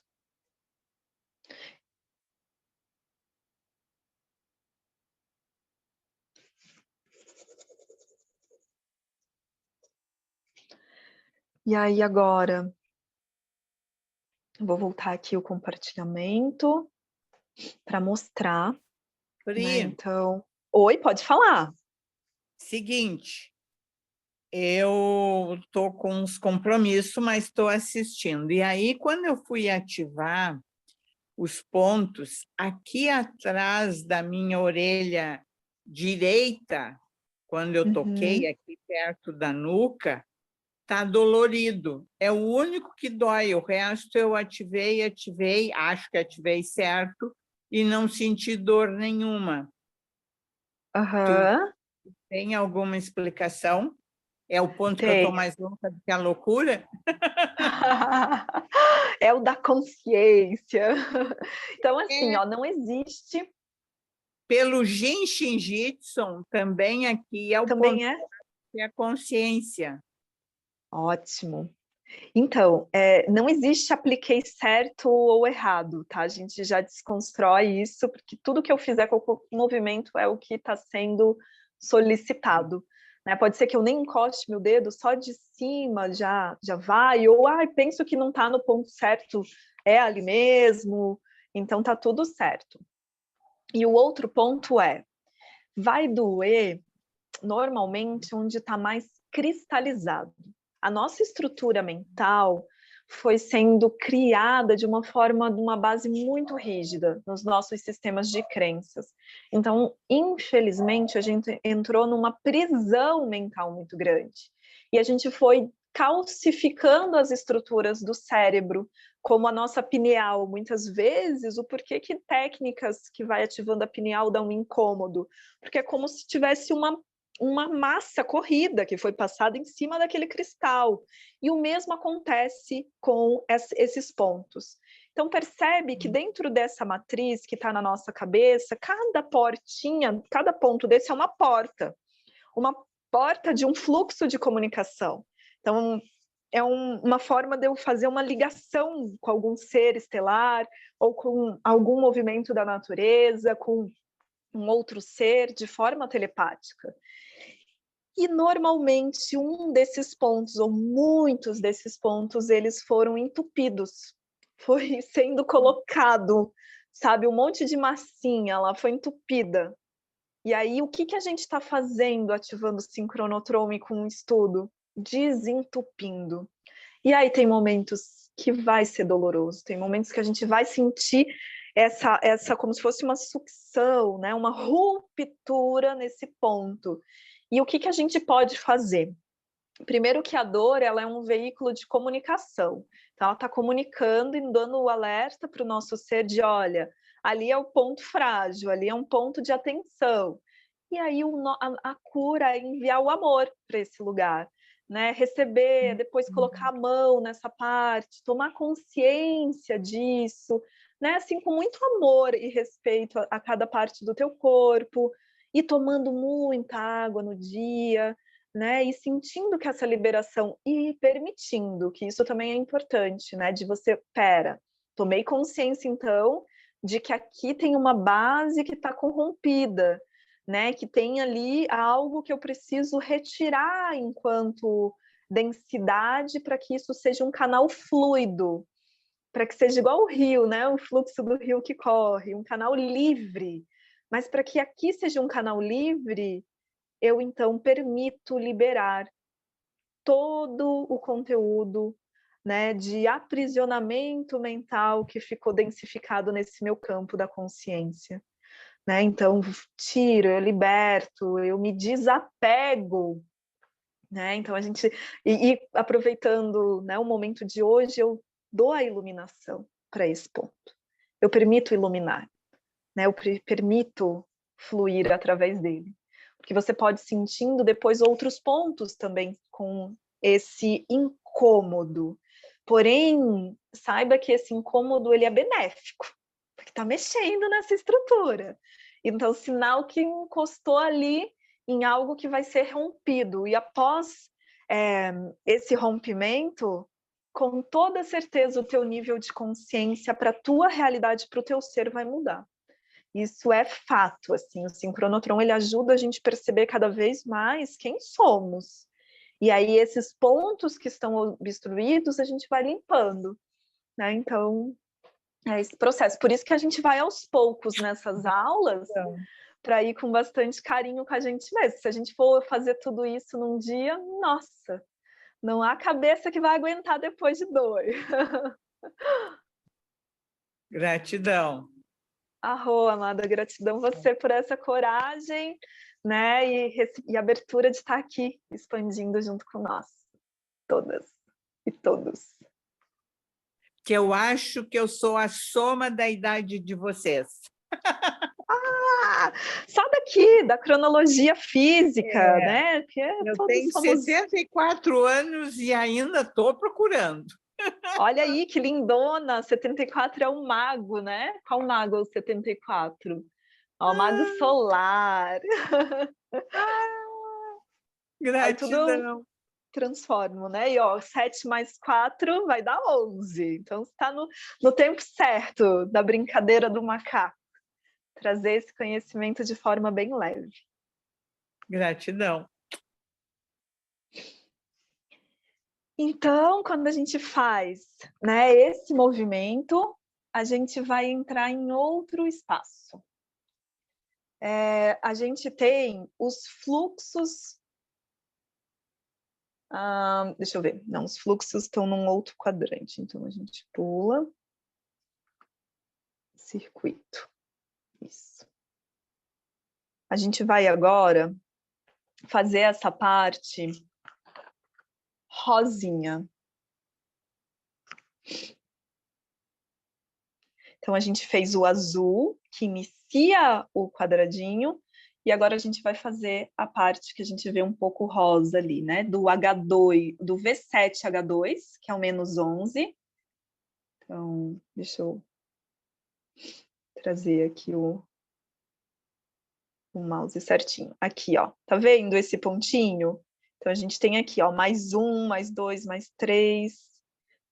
E aí, agora, vou voltar aqui o compartilhamento para mostrar. Pri, Né? Então, oi, pode falar. Seguinte, eu estou com uns compromissos, mas estou assistindo. E aí, quando eu fui ativar os pontos, aqui atrás da minha orelha direita, quando eu toquei aqui perto da nuca, está dolorido. É o único que dói. O resto eu ativei, acho que ativei certo e não senti dor nenhuma. Tu Aham, tem alguma explicação? É o ponto que eu estou tem. mais louca do que a loucura? É o da consciência. Então, assim, É. ó, não existe, Pelo Jin Shin Jitsu, também aqui é o ponto também é que é a consciência. ótimo. Então, não existe apliquei certo ou errado, tá? A gente já desconstrói isso, porque tudo que eu fizer com o movimento é o que está sendo solicitado. Né? Pode ser que eu nem encoste meu dedo, só de cima já vai, ou penso que não está no ponto certo, é ali mesmo, então tá tudo certo. E o outro ponto vai doer normalmente onde está mais cristalizado. A nossa estrutura mental foi sendo criada de uma forma, de uma base muito rígida nos nossos sistemas de crenças. Então, infelizmente, a gente entrou numa prisão mental muito grande. E a gente foi calcificando as estruturas do cérebro, como a nossa pineal. Muitas vezes, o porquê que técnicas que vai ativando a pineal dão um incômodo? Porque é como se tivesse uma massa corrida que foi passada em cima daquele cristal. E o mesmo acontece com esses pontos. Então, percebe que dentro dessa matriz que está na nossa cabeça, cada portinha, cada ponto desse é uma porta de um fluxo de comunicação. Então, é uma forma de eu fazer uma ligação com algum ser estelar ou com algum movimento da natureza, com um outro ser de forma telepática. E normalmente um desses pontos, ou muitos desses pontos, eles foram entupidos. Foi sendo colocado, sabe, um monte de massinha lá, foi entupida. E aí, o que a gente está fazendo ativando o sincronotrome com um estudo? Desentupindo. E aí tem momentos que vai ser doloroso, tem momentos que a gente vai sentir essa como se fosse uma sucção, né? Uma ruptura nesse ponto. E o que a gente pode fazer? Primeiro que a dor ela é um veículo de comunicação. Então, ela está comunicando e dando o alerta para o nosso ser de, olha, ali é o ponto frágil, ali é um ponto de atenção. E aí a cura é enviar o amor para esse lugar. Né? Receber, depois colocar a mão nessa parte, tomar consciência disso, né? Assim, com muito amor e respeito a cada parte do teu corpo, e tomando muita água no dia, né? E sentindo que essa liberação e permitindo, que isso também é importante, né? De você, tomei consciência então de que aqui tem uma base que está corrompida, né? Que tem ali algo que eu preciso retirar enquanto densidade para que isso seja um canal fluido, para que seja igual o rio, né? O fluxo do rio que corre, um canal livre. Mas para que aqui seja um canal livre, eu então permito liberar todo o conteúdo, né, de aprisionamento mental que ficou densificado nesse meu campo da consciência. Né? Então, tiro, eu liberto, eu me desapego. Né? Então, a gente. E aproveitando, né, o momento de hoje, eu dou a iluminação para esse ponto. Eu permito iluminar, né? Eu permito fluir através dele. Porque você pode ir sentindo depois outros pontos também com esse incômodo. Porém, saiba que esse incômodo ele é benéfico, porque está mexendo nessa estrutura. Então, sinal que encostou ali em algo que vai ser rompido. E após esse rompimento, com toda certeza o teu nível de consciência para a tua realidade, para o teu ser vai mudar. Isso é fato, assim, o sincronotron ele ajuda a gente a perceber cada vez mais quem somos. E aí esses pontos que estão obstruídos a gente vai limpando, né? Então, é esse processo. Por isso que a gente vai aos poucos nessas aulas, para ir com bastante carinho com a gente mesmo. Se a gente for fazer tudo isso num dia, nossa, não há cabeça que vai aguentar depois de 2. Gratidão. Arro, amada, gratidão você por essa coragem, né, e abertura de estar aqui expandindo junto com nós, todas e todos. Que eu acho que eu sou a soma da idade de vocês. Só daqui, da cronologia física, né? Que Eu todos tenho somos... 64 anos e ainda estou procurando. Olha aí, que lindona! 74 é um mago, né? Qual mago é o 74? Ó, o mago solar. Aí tudo Gratidão. transformo, né? E ó, 7 mais 4 vai dar 11. Então, você está no tempo certo da brincadeira do macaco. Trazer esse conhecimento de forma bem leve. Gratidão. Então, quando a gente faz, né, esse movimento, a gente vai entrar em outro espaço. A gente tem os fluxos... deixa eu ver. Não, os fluxos estão num outro quadrante. Então, a gente pula. Circuito. Isso. A gente vai agora fazer essa parte rosinha. Então, a gente fez o azul, que inicia o quadradinho, e agora a gente vai fazer a parte que a gente vê um pouco rosa ali, né? Do H2, do V7H2, que é o menos 11. Então, deixa eu trazer aqui o mouse certinho. Aqui, ó. Tá vendo esse pontinho? Então, a gente tem aqui, ó, mais 1, mais 2, mais 3,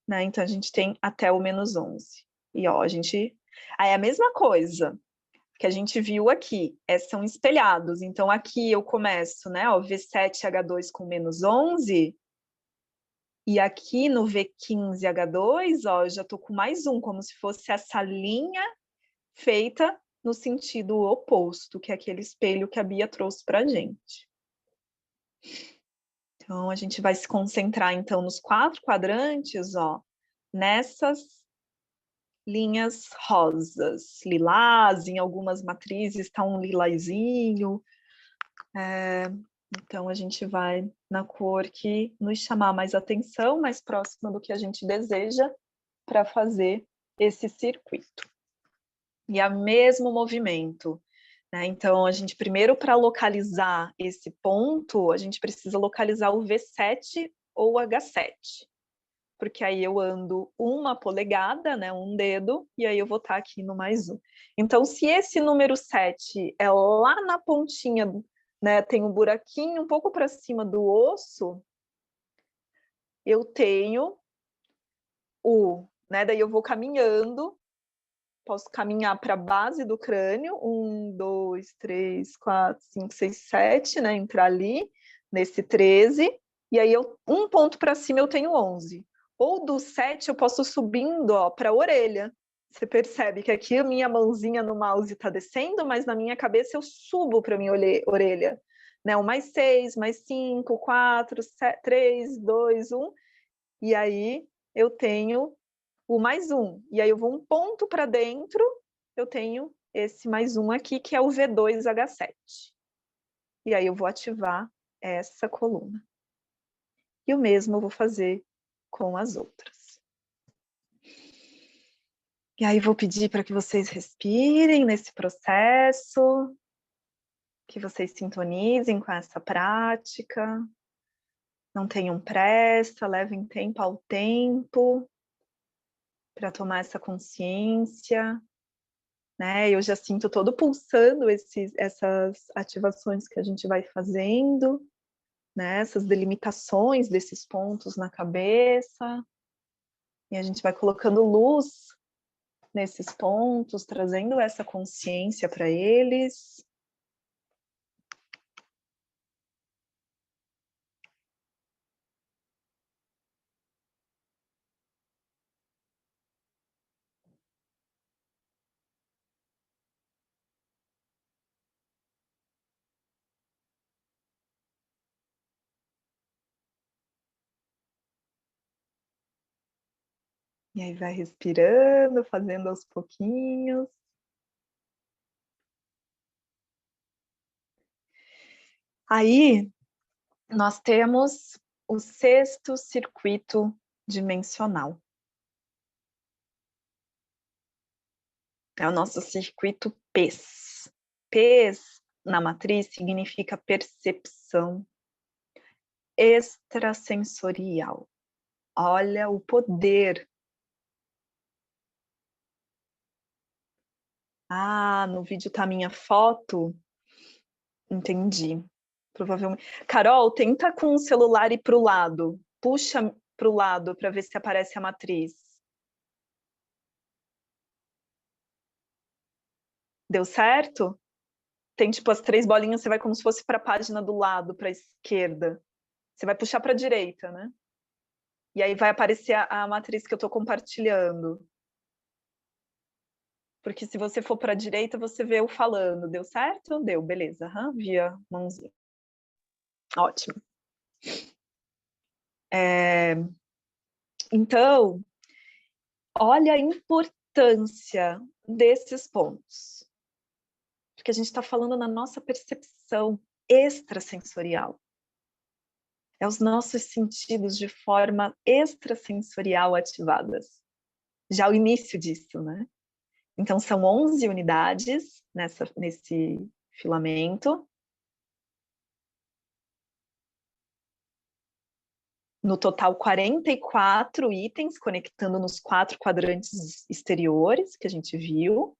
né? Então, a gente tem até o menos 11. E, ó, a gente... Aí, é a mesma coisa que a gente viu aqui, são espelhados. Então, aqui eu começo, né, ó, V7H2 com menos 11, e aqui no V15H2, ó, eu já tô com mais 1, como se fosse essa linha feita no sentido oposto, que é aquele espelho que a Bia trouxe pra gente. Então, a gente vai se concentrar, então, nos 4 quadrantes, ó, nessas linhas rosas, lilás, em algumas matrizes está um lilazinho. Então, a gente vai na cor que nos chamar mais atenção, mais próxima do que a gente deseja para fazer esse circuito. E é o mesmo movimento, né? Então, a gente primeiro, para localizar esse ponto, a gente precisa localizar o V7 ou H7. Porque aí eu ando 1 polegada, né, um dedo, e aí eu vou estar aqui no mais 1. Então, se esse número 7 é lá na pontinha, né, tem um buraquinho um pouco para cima do osso, eu tenho né, daí eu vou caminhando, posso caminhar para a base do crânio, 1, 2, 3, 4, 5, 6, 7, né, entrar ali, nesse 13, e aí um ponto para cima eu tenho 11. Ou do 7 eu posso subindo para a orelha. Você percebe que aqui a minha mãozinha no mouse está descendo, mas na minha cabeça eu subo para a minha orelha. Né? Um mais 6, mais 5, 4, 7, 3, 2, 1. E aí eu tenho o mais 1. E aí eu vou um ponto para dentro, eu tenho esse mais 1 aqui, que é o V2H7. E aí eu vou ativar essa coluna. E o mesmo eu vou fazer com as outras. E aí vou pedir para que vocês respirem nesse processo, que vocês sintonizem com essa prática, não tenham pressa, levem tempo ao tempo para tomar essa consciência, né? Eu já sinto todo pulsando essas ativações que a gente vai fazendo, né? Essas delimitações desses pontos na cabeça, e a gente vai colocando luz nesses pontos, trazendo essa consciência para eles. E aí vai respirando, fazendo aos pouquinhos. Aí nós temos o sexto circuito dimensional. É o nosso circuito PES. PES na matriz significa percepção extrasensorial. Olha o poder. Ah, no vídeo tá a minha foto? Entendi. Provavelmente. Carol, tenta com o celular ir para o lado. Puxa para o lado para ver se aparece a matriz. Deu certo? Tem tipo as 3 bolinhas, você vai como se fosse para a página do lado, para a esquerda. Você vai puxar para a direita, né? E aí vai aparecer a matriz que eu estou compartilhando. Porque se você for para a direita, você vê eu falando. Deu certo? Deu, beleza. Uhum, via mãozinha. Ótimo. Então, olha a importância desses pontos. Porque a gente está falando na nossa percepção extrasensorial. É os nossos sentidos de forma extrasensorial ativadas. Já o início disso, né? Então, são 11 unidades nesse filamento. No total, 44 itens, conectando nos 4 quadrantes exteriores que a gente viu,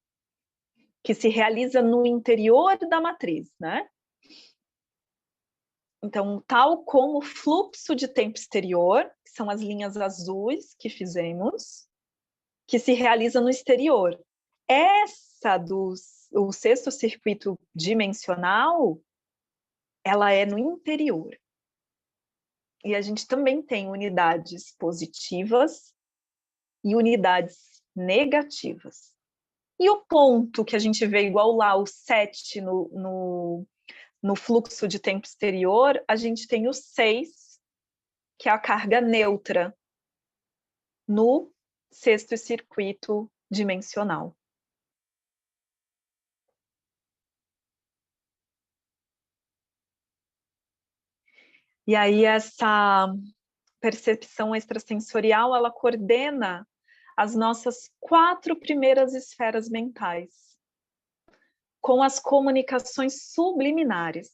que se realiza no interior da matriz, né? Então, tal como o fluxo de tempo exterior, que são as linhas azuis que fizemos, que se realiza no exterior. O sexto circuito dimensional, ela é no interior. E a gente também tem unidades positivas e unidades negativas. E o ponto que a gente vê igual lá, o 7 no fluxo de tempo exterior, a gente tem o 6, que é a carga neutra, no sexto circuito dimensional. E aí essa percepção extrasensorial, ela coordena as nossas 4 primeiras esferas mentais, com as comunicações subliminares,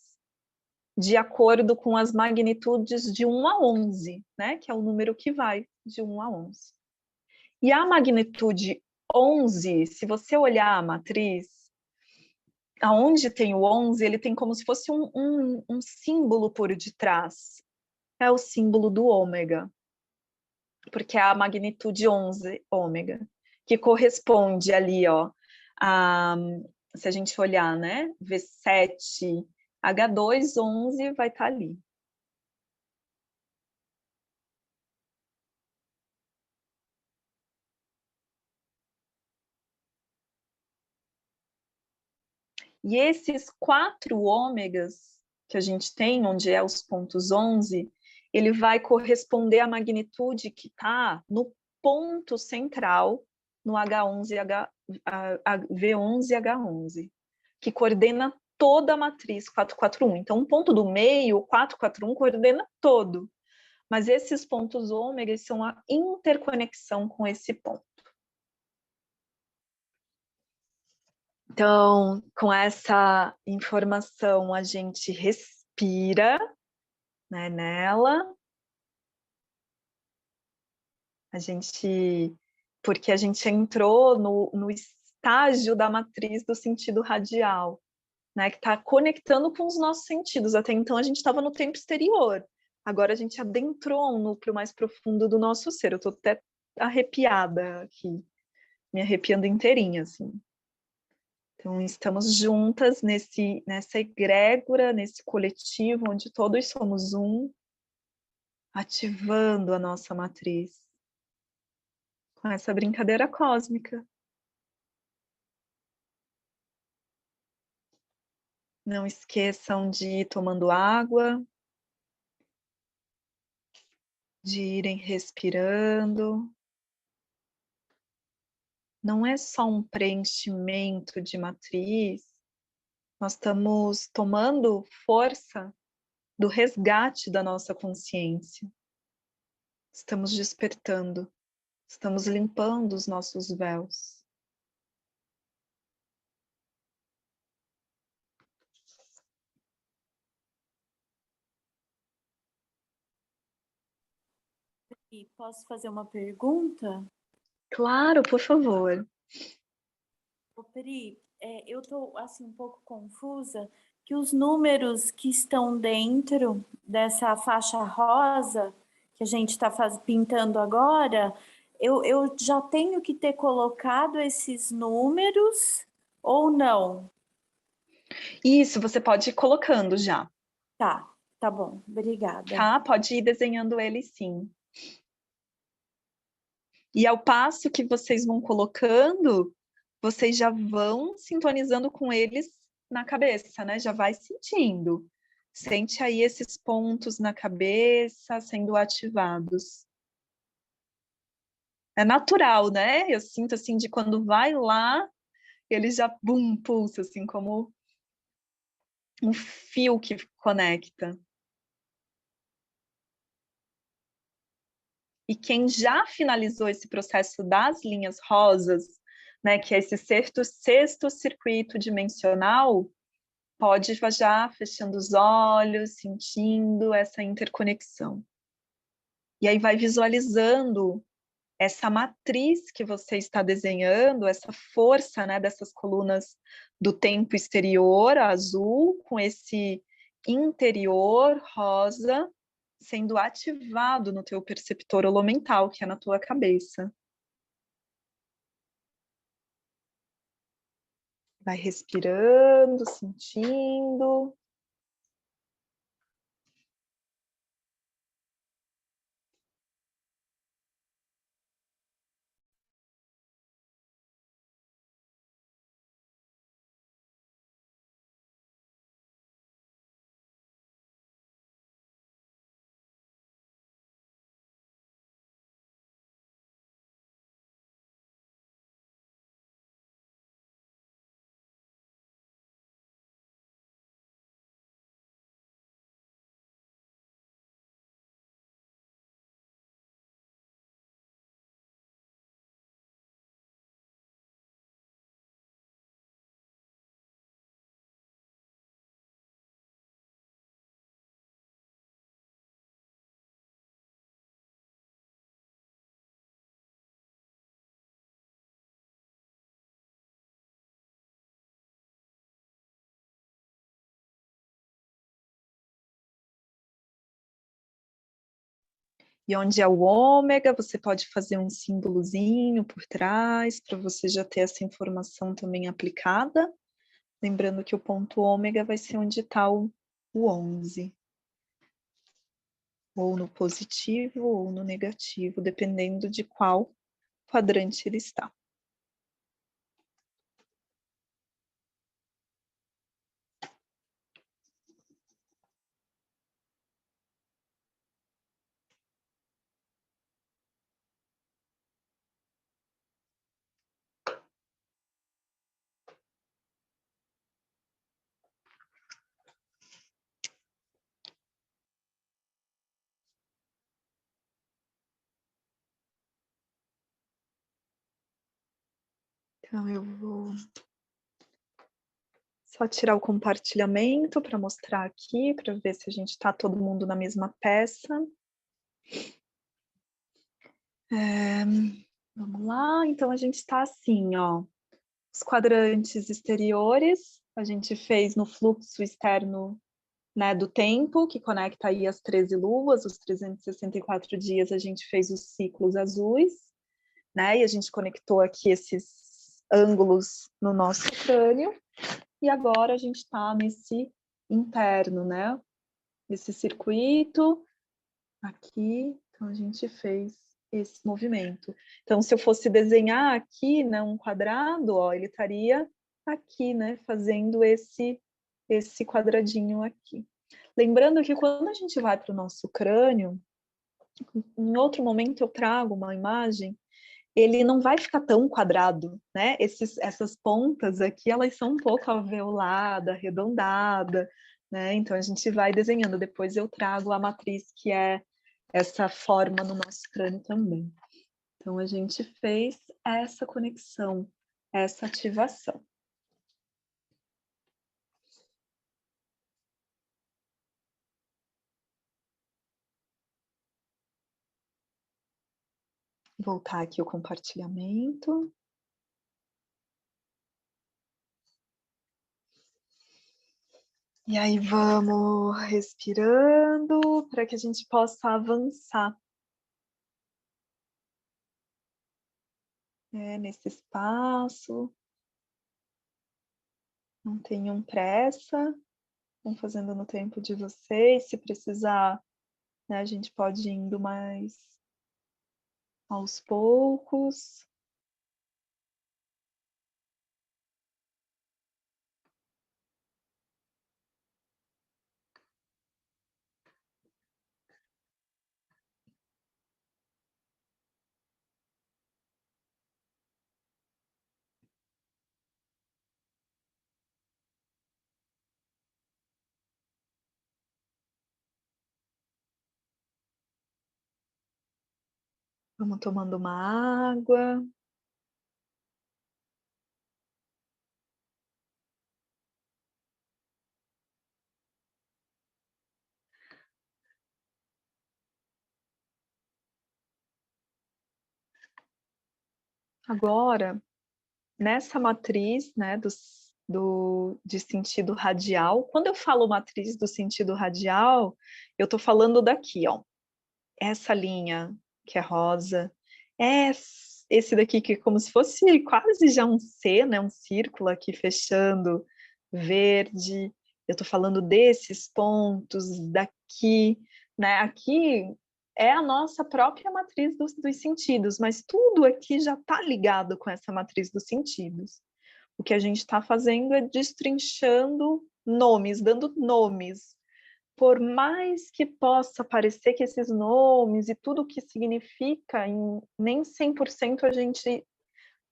de acordo com as magnitudes de 1 a 11, né? Que é o número que vai de 1 a 11. E a magnitude 11, se você olhar a matriz, aonde tem o 11, ele tem como se fosse um símbolo por detrás. É o símbolo do ômega, porque é a magnitude 11 ômega, que corresponde ali, ó, a, se a gente olhar, né, V7, H2, 11 vai estar ali. E esses 4 ômegas que a gente tem, onde é os pontos 11, ele vai corresponder à magnitude que está no ponto central, no H11, V11 e H11, que coordena toda a matriz 441. Então, um ponto do meio, o 441, coordena todo. Mas esses pontos ômegas são a interconexão com esse ponto. Então, com essa informação, a gente respira, né, nela. Porque a gente entrou no estágio da matriz do sentido radial, né, que está conectando com os nossos sentidos. Até então, a gente estava no tempo exterior. Agora, a gente adentrou um núcleo mais profundo do nosso ser. Eu estou até arrepiada aqui, me arrepiando inteirinha, assim. Então, estamos juntas nessa egrégora, nesse coletivo, onde todos somos um, ativando a nossa matriz com essa brincadeira cósmica. Não esqueçam de ir tomando água, de irem respirando. não é só um preenchimento de matriz, nós estamos tomando força do resgate da nossa consciência. Estamos despertando, estamos limpando os nossos véus. E posso fazer uma pergunta? Claro, por favor. Ô, Peri, eu estou assim um pouco confusa que os números que estão dentro dessa faixa rosa que a gente está pintando agora, eu já tenho que ter colocado esses números ou não? Isso, você pode ir colocando já, Tá bom, obrigada. tá? Pode ir desenhando ele sim. E ao passo que vocês vão colocando, vocês já vão sintonizando com eles na cabeça, né? Já vai sentindo. Sente aí esses pontos na cabeça sendo ativados. É natural, né? Eu sinto assim de quando vai lá, ele já bum, pulsa, assim como um fio que conecta. E quem já finalizou esse processo das linhas rosas, né, que é esse sexto circuito dimensional, pode já fechando os olhos, sentindo essa interconexão. E aí vai visualizando essa matriz que você está desenhando, essa força, né, dessas colunas do tempo exterior, azul, com esse interior rosa, sendo ativado no teu perceptor holomental, que é na tua cabeça. Vai respirando, sentindo. E onde é o ômega, você pode fazer um símbolozinho por trás, para você já ter essa informação também aplicada. Lembrando que o ponto ômega vai ser onde está o 11. Ou no positivo ou no negativo, dependendo de qual quadrante ele está. Então, eu vou só tirar o compartilhamento para mostrar aqui, para ver se a gente está todo mundo na mesma peça. Vamos lá, então a gente está assim, ó. Os quadrantes exteriores, a gente fez no fluxo externo, né, do tempo, que conecta aí as 13 luas, os 364 dias, a gente fez os ciclos azuis, né, e a gente conectou aqui esses ângulos no nosso crânio, e agora a gente está nesse interno, né, esse circuito aqui, então a gente fez esse movimento. Então, se eu fosse desenhar aqui, né, um quadrado, ó, ele estaria aqui, né, fazendo esse quadradinho aqui. Lembrando que quando a gente vai para o nosso crânio, em outro momento eu trago uma imagem ele não vai ficar tão quadrado, né? Essas pontas aqui, elas são um pouco alveoladas, arredondadas, né? Então, a gente vai desenhando. Depois eu trago a matriz, que é essa forma no nosso crânio também. Então, a gente fez essa conexão, essa ativação. Voltar aqui o compartilhamento. E aí vamos respirando para que a gente possa avançar nesse espaço. Não tenham pressa, vão fazendo no tempo de vocês. Se precisar, né, a gente pode ir indo mais aos poucos. Vamos tomando uma água. Agora, nessa matriz, né, de sentido radial, quando eu falo matriz do sentido radial, eu estou falando daqui, ó. Essa linha que é rosa, esse daqui que é como se fosse quase já um C, né, um círculo aqui fechando, verde. Eu estou falando desses pontos daqui, né? Aqui é a nossa própria matriz dos sentidos, mas tudo aqui já está ligado com essa matriz dos sentidos. O que a gente está fazendo é destrinchando nomes, dando nomes. Por mais que possa parecer que esses nomes e tudo o que significa, nem 100% a gente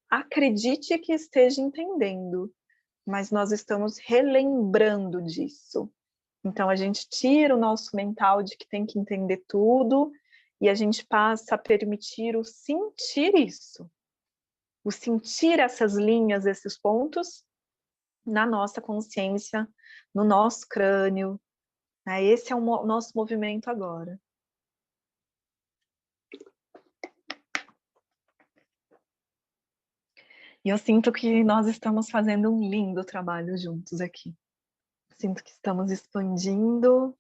acredite que esteja entendendo, mas nós estamos relembrando disso. Então, a gente tira o nosso mental de que tem que entender tudo e a gente passa a permitir o sentir isso. O sentir essas linhas, esses pontos, na nossa consciência, no nosso crânio. Esse é o nosso movimento agora. E eu sinto que nós estamos fazendo um lindo trabalho juntos aqui. Sinto que estamos expandindo,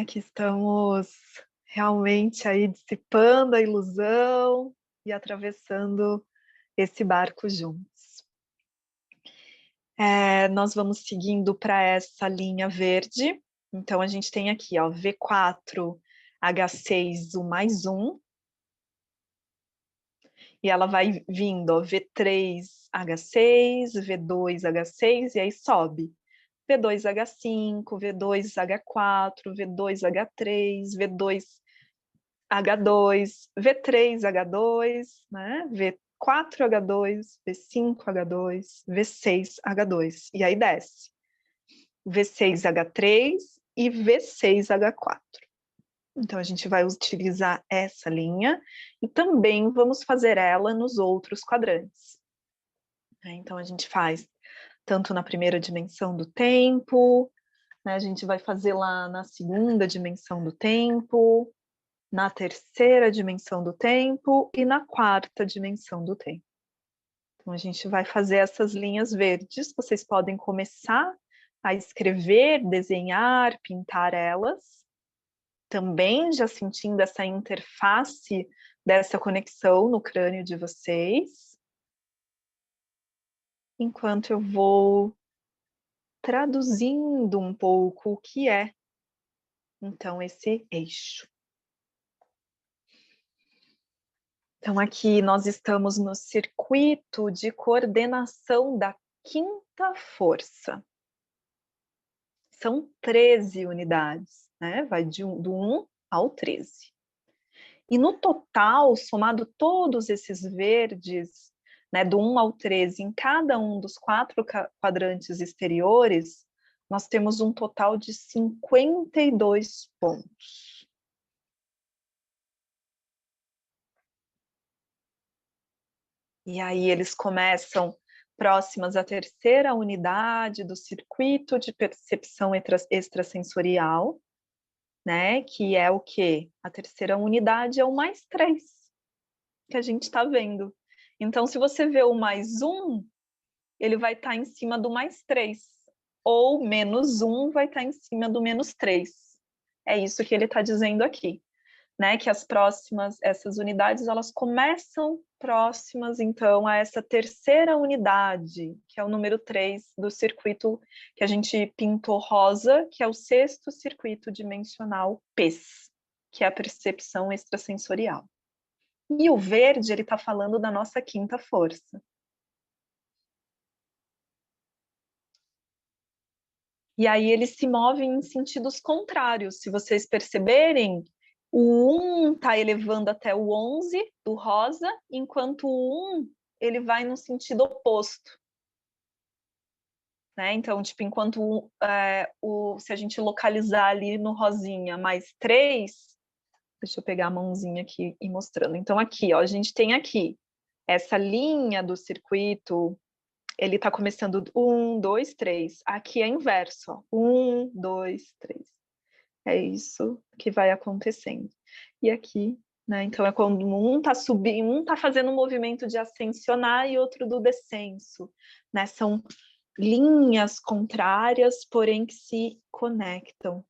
que estamos realmente aí dissipando a ilusão e atravessando esse barco juntos. Nós vamos seguindo para essa linha verde. Então, a gente tem aqui, ó, V4, H6, o mais 1. E ela vai vindo, ó, V3, H6, V2, H6, e aí sobe. V2, H5, V2, H4, V2, H3, V2, H2, V3, H2, né? V4, H2, V5, H2, V6, H2. E aí desce. V6, H3 e V6, H4. Então, a gente vai utilizar essa linha e também vamos fazer ela nos outros quadrantes. Então, a gente faz tanto na primeira dimensão do tempo, né? A gente vai fazer lá na segunda dimensão do tempo, na terceira dimensão do tempo e na quarta dimensão do tempo. Então, a gente vai fazer essas linhas verdes. Vocês podem começar a escrever, desenhar, pintar elas. Também já sentindo essa interface dessa conexão no crânio de vocês. Enquanto eu vou traduzindo um pouco o que é, então, esse eixo. Então, aqui nós estamos no circuito de coordenação da quinta força. São 13 unidades, né? Vai do 1 ao 13. E no total, somado todos esses verdes, né, do 1 ao 13, em cada um dos 4 quadrantes exteriores, nós temos um total de 52 pontos. E aí eles começam próximas à terceira unidade do circuito de percepção extrasensorial, né? Que é o quê? A terceira unidade é o mais 3 que a gente está vendo. Então, se você vê o mais 1, ele vai estar em cima do mais 3. Ou menos 1 vai estar em cima do menos 3. É isso que ele está dizendo aqui. Né, que essas unidades, elas começam próximas, então, a essa terceira unidade, que é o número 3 do circuito que a gente pintou rosa, que é o sexto circuito dimensional PES, que é a percepção extrasensorial. E o verde, ele está falando da nossa quinta força. E aí eles se movem em sentidos contrários, se vocês perceberem. O 1 está elevando até o 11 do rosa, enquanto o 1 ele vai no sentido oposto. Né? Então, tipo, enquanto se a gente localizar ali no rosinha mais 3, deixa eu pegar a mãozinha aqui e mostrando. Então, aqui, ó, a gente tem aqui essa linha do circuito, ele está começando 1, 2, 3. Aqui é inverso, ó. 1, 2, 3. É isso que vai acontecendo. E aqui, né? Então é quando um está subindo, um está fazendo um movimento de ascensionar e outro do descenso, né? São linhas contrárias, porém que se conectam.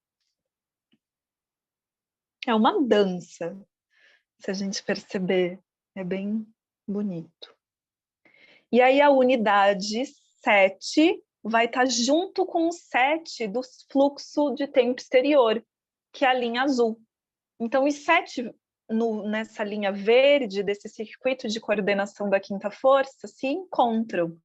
É uma dança, se a gente perceber, é bem bonito. E aí a unidade 7 vai estar junto com o 7 do fluxo de tempo exterior, que é a linha azul. Então, os 7 nessa linha verde desse circuito de coordenação da quinta força se encontram.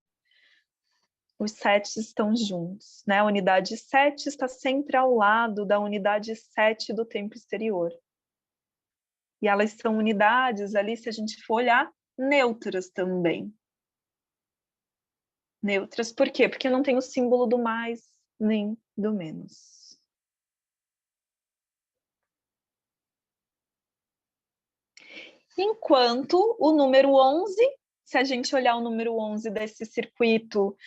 Os 7 estão juntos, né? A unidade 7 está sempre ao lado da unidade 7 do tempo exterior. E elas são unidades ali, se a gente for olhar, neutras também. Neutras, por quê? Porque não tem o símbolo do mais nem do menos. Enquanto o número 11, se a gente olhar o número 11 desse circuito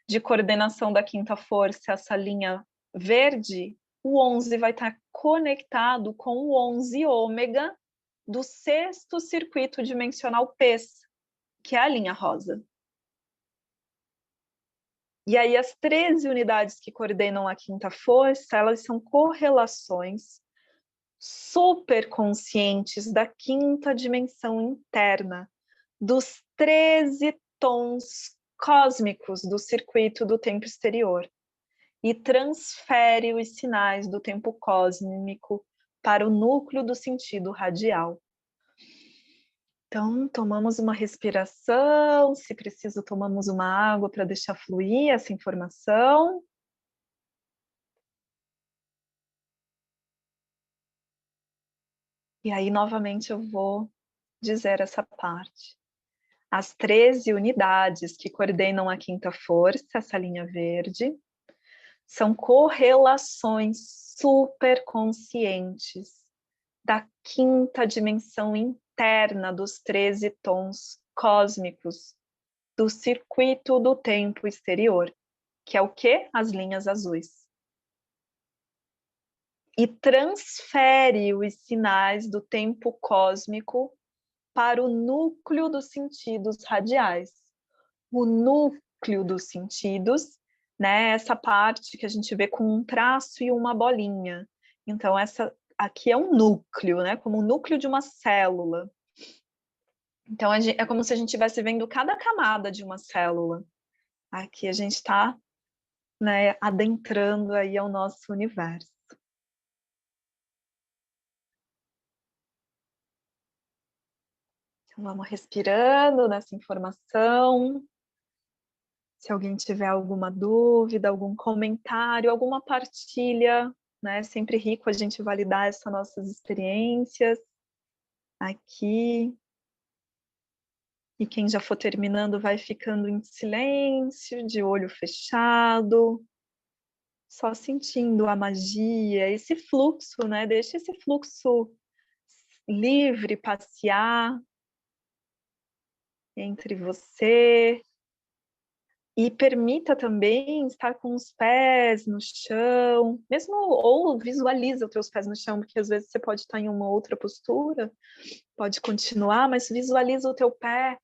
de coordenação da quinta força, essa linha verde, o 11 vai estar conectado com o 11 ômega do sexto circuito dimensional PES, que é a linha rosa. E aí as 13 unidades que coordenam a quinta força, elas são correlações superconscientes da quinta dimensão interna, dos 13 tons cósmicos do circuito do tempo exterior, e transfere os sinais do tempo cósmico para o núcleo do sentido radial. Então, tomamos uma respiração, se preciso, tomamos uma água para deixar fluir essa informação. E aí, novamente, eu vou dizer essa parte. As 13 unidades que coordenam a quinta força, essa linha verde, são correlações superconscientes da quinta dimensão interna dos 13 tons cósmicos do circuito do tempo exterior, que é o quê? As linhas azuis. E transfere os sinais do tempo cósmico para o núcleo dos sentidos radiais. O núcleo dos sentidos, né, essa parte que a gente vê com um traço e uma bolinha. Então, essa aqui é um núcleo, né, como o núcleo de uma célula. Então, é como se a gente estivesse vendo cada camada de uma célula. Aqui a gente está, né, adentrando aí ao nosso universo. Então, vamos respirando nessa informação. Se alguém tiver alguma dúvida, algum comentário, alguma partilha, né? É sempre rico a gente validar essas nossas experiências. aqui. E quem já for terminando vai ficando em silêncio, de olho fechado, só sentindo a magia, esse fluxo, né? Deixa esse fluxo livre passear entre você. E permita também estar com os pés no chão, mesmo ou visualiza os teus pés no chão, porque às vezes você pode estar em uma outra postura, pode continuar, mas visualiza o teu pé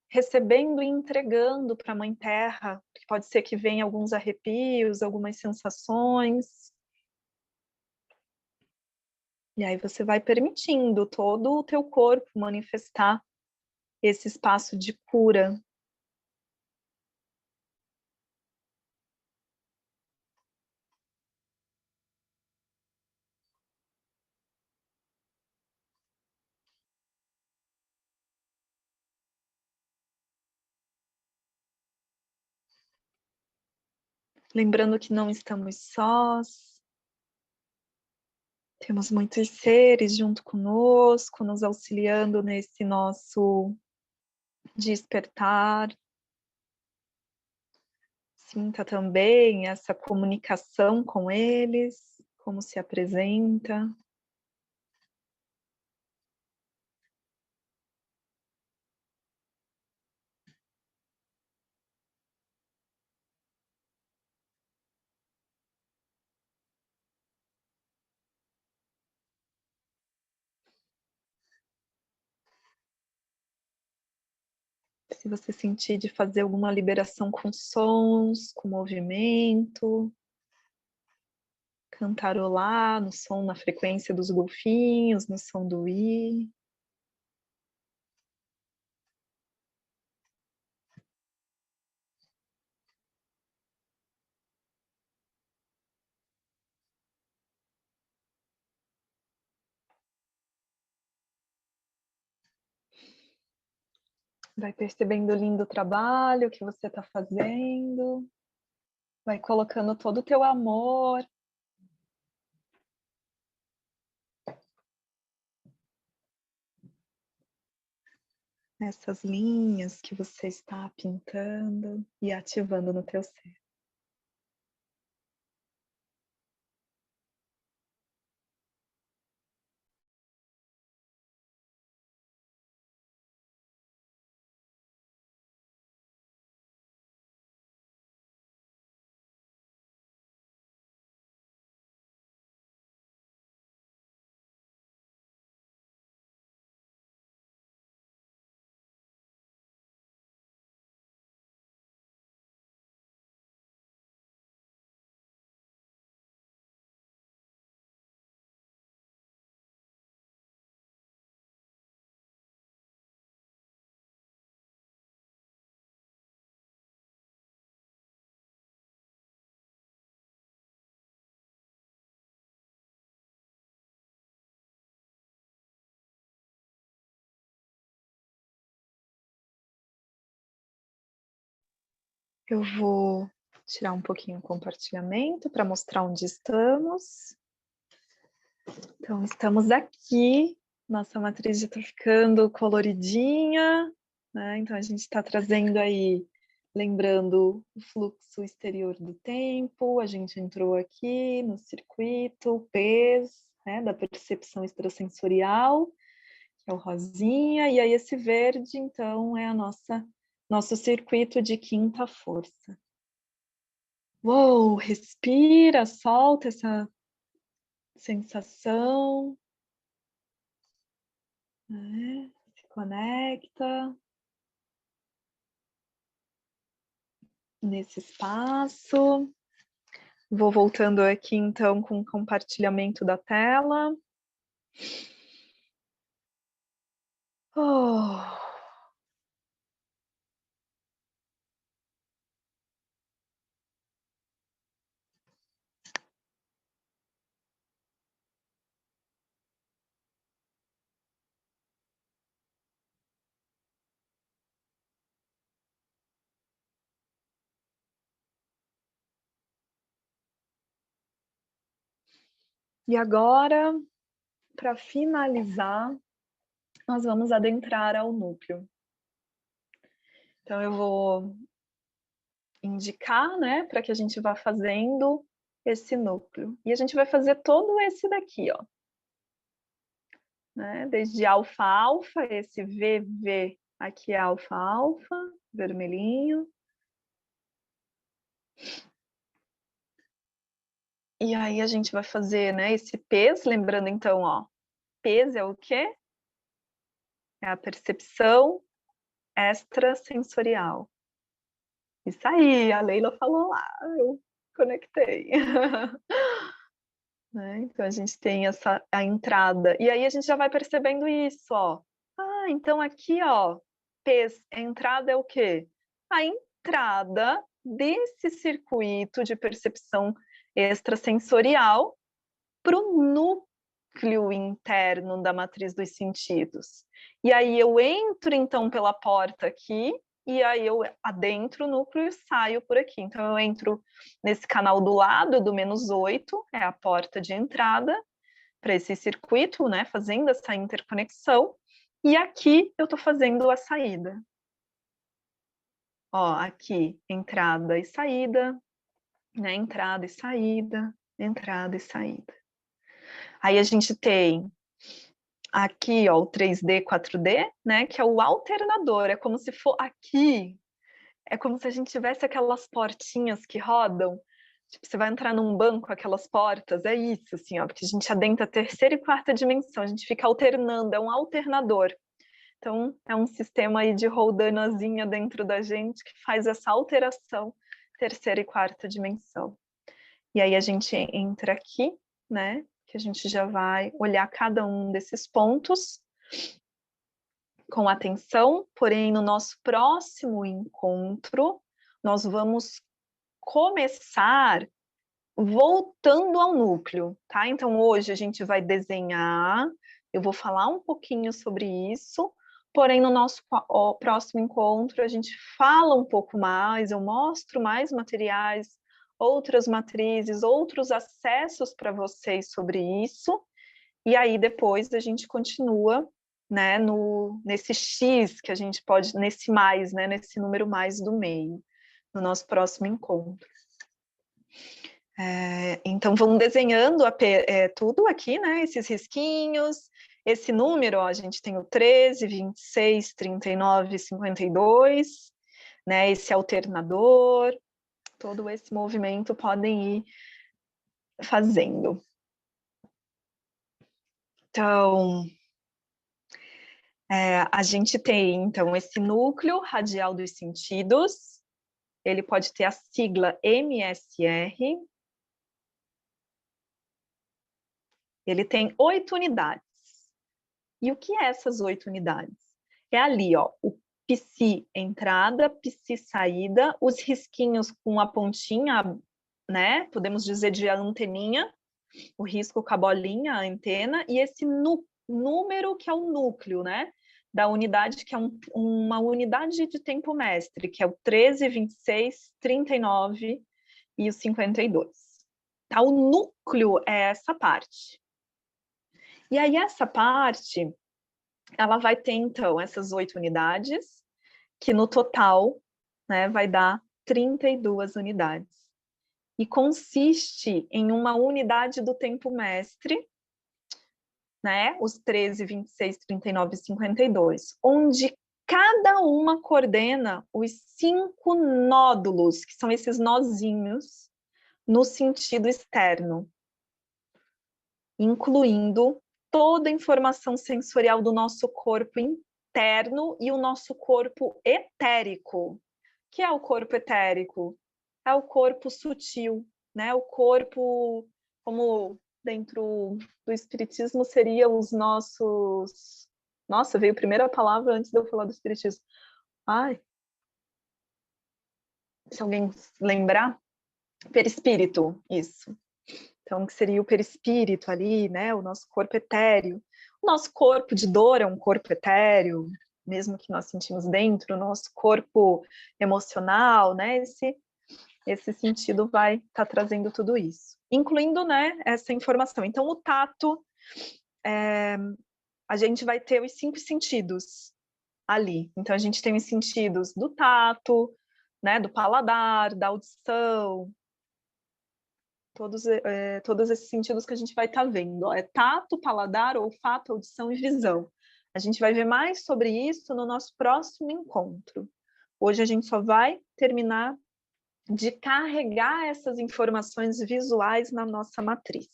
recebendo e entregando para a Mãe Terra, que pode ser que venha alguns arrepios, algumas sensações. E aí você vai permitindo todo o teu corpo manifestar esse espaço de cura. Lembrando que não estamos sós. Temos muitos seres junto conosco, nos auxiliando nesse nosso despertar. Sinta também essa comunicação com eles, como se apresenta. Se você sentir de fazer alguma liberação com sons, com movimento, cantarolar no som, na frequência dos golfinhos, no som do i. Vai percebendo o lindo trabalho que você está fazendo. Vai colocando todo o teu amor. Nessas linhas que você está pintando e ativando no teu ser. Eu vou tirar um pouquinho o compartilhamento para mostrar onde estamos. Então, estamos aqui. Nossa matriz já está ficando coloridinha, né? Então, a gente está trazendo aí, lembrando o fluxo exterior do tempo. A gente entrou aqui no circuito PES, né, da percepção extrasensorial, que é o rosinha, e aí esse verde, então, é a nosso circuito de quinta força. Uou, respira, solta essa sensação, né? Se conecta nesse espaço. Vou voltando aqui então com o compartilhamento da tela. Oh. E agora, para finalizar nós vamos adentrar ao núcleo. Então, eu vou indicar, né, para que a gente vá fazendo esse núcleo. E a gente vai fazer todo esse daqui, ó. Né? Desde alfa-alfa, esse VV aqui é alfa-alfa, vermelhinho. E aí a gente vai fazer, né, esse PES, lembrando então, ó, PES é o quê? É a percepção extrasensorial. Isso aí, a Leila falou lá, eu conectei. Né? Então a gente tem a entrada, e aí a gente já vai percebendo isso, ó. Ah, então aqui, ó, PES, a entrada é o quê? A entrada desse circuito de percepção extrasensorial para o núcleo interno da matriz dos sentidos. E aí eu entro, então, pela porta aqui, e aí eu adentro o núcleo e saio por aqui. Então, eu entro nesse canal do lado do -8, é a porta de entrada para esse circuito, né, fazendo essa interconexão, e aqui eu estou fazendo a saída. Ó, aqui, entrada e saída, né, entrada e saída, entrada e saída. Aí a gente tem aqui, ó, o 3D, 4D, né, que é o alternador, é como se for aqui, é como se a gente tivesse aquelas portinhas que rodam, tipo, você vai entrar num banco, aquelas portas, é isso, assim, ó, porque a gente adentra a terceira e quarta dimensão, a gente fica alternando, é um alternador. Então, é um sistema aí de roldanazinha dentro da gente que faz essa alteração terceira e quarta dimensão. E aí a gente entra aqui, né, que a gente já vai olhar cada um desses pontos com atenção, porém no nosso próximo encontro, nós vamos começar voltando ao núcleo, tá? Então hoje a gente vai desenhar, eu vou falar um pouquinho sobre isso, porém no nosso próximo encontro a gente fala um pouco mais, eu mostro mais materiais, outras matrizes, outros acessos para vocês sobre isso, e aí depois a gente continua, né, nesse X que a gente pode, nesse mais, né, nesse número mais do meio, no nosso próximo encontro. Então vamos desenhando tudo aqui, né, esses risquinhos, esse número, ó, a gente tem o 13, 26, 39, 52, né, esse alternador, todo esse movimento podem ir fazendo. Então, a gente tem, então, esse núcleo radial dos sentidos, ele pode ter a sigla MSR, ele tem 8 unidades. E o que é essas 8 unidades? É ali, ó, o psi entrada, psi saída, os risquinhos com a pontinha, né, podemos dizer de anteninha, o risco com a bolinha, a antena, e esse número que é o núcleo, né, da unidade, que é uma unidade de tempo mestre, que é o 13, 26, 39 e o 52. Tá? O núcleo é essa parte. E aí essa parte, ela vai ter, então, essas 8 unidades, que no total, né, vai dar 32 unidades. E consiste em uma unidade do tempo mestre, né, os 13, 26, 39 e 52, onde cada uma coordena os 5 nódulos, que são esses nozinhos, no sentido externo, incluindo toda a informação sensorial do nosso corpo interno e o nosso corpo etérico. O que é o corpo etérico? É o corpo sutil, né? O corpo, como dentro do espiritismo, seria os nossos... Nossa, veio a primeira palavra antes de eu falar do espiritismo. Ai, se alguém lembrar, perispírito, isso. Então, que seria o perispírito ali, né? O nosso corpo etéreo. O nosso corpo de dor é um corpo etéreo, mesmo que nós sentimos dentro, o nosso corpo emocional, né? Esse sentido vai estar trazendo tudo isso, incluindo, né, essa informação. Então, o tato, a gente vai ter os 5 sentidos ali. Então, a gente tem os sentidos do tato, né, do paladar, da audição, todos esses sentidos que a gente vai estar vendo. É tato, paladar, olfato, audição e visão. A gente vai ver mais sobre isso no nosso próximo encontro. Hoje a gente só vai terminar de carregar essas informações visuais na nossa matriz.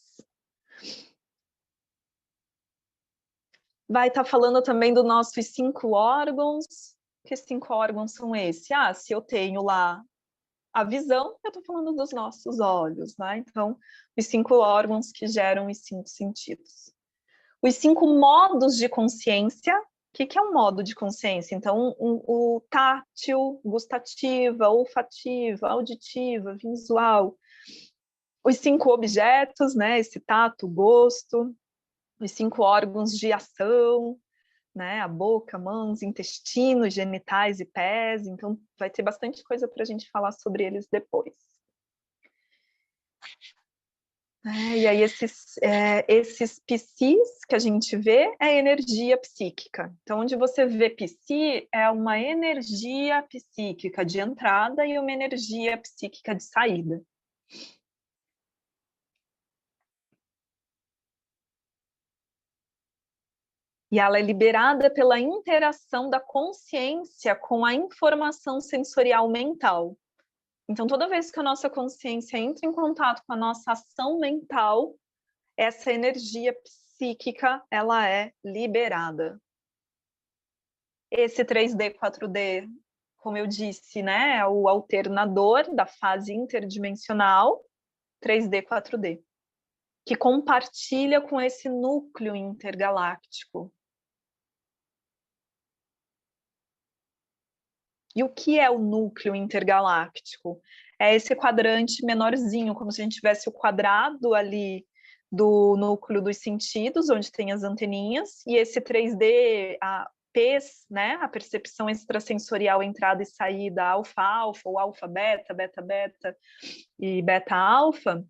Vai estar falando também dos nossos 5 órgãos. Que 5 órgãos são esses? Se eu tenho lá a visão, eu estou falando dos nossos olhos, né? Então, os 5 órgãos que geram os 5 sentidos. Os 5 modos de consciência. O que é um modo de consciência? Então, o tátil, gustativa, olfativa, auditiva, visual. Os 5 objetos, né? Esse tato, gosto. Os 5 órgãos de ação, né? A boca, mãos, intestinos, genitais e pés. Então, vai ter bastante coisa para a gente falar sobre eles depois. E aí, esses psis que a gente vê é energia psíquica. Então, onde você vê psi, é uma energia psíquica de entrada e uma energia psíquica de saída. E ela é liberada pela interação da consciência com a informação sensorial mental. Então, toda vez que a nossa consciência entra em contato com a nossa ação mental, essa energia psíquica, ela é liberada. Esse 3D, 4D, como eu disse, né, é o alternador da fase interdimensional, 3D, 4D, que compartilha com esse núcleo intergaláctico. E o que é o núcleo intergaláctico? É esse quadrante menorzinho, como se a gente tivesse o quadrado ali do núcleo dos sentidos, onde tem as anteninhas, e esse 3D, a P's, né, a percepção extrasensorial, entrada e saída, alfa-alfa, ou alfa-beta, beta-beta e beta-alfa,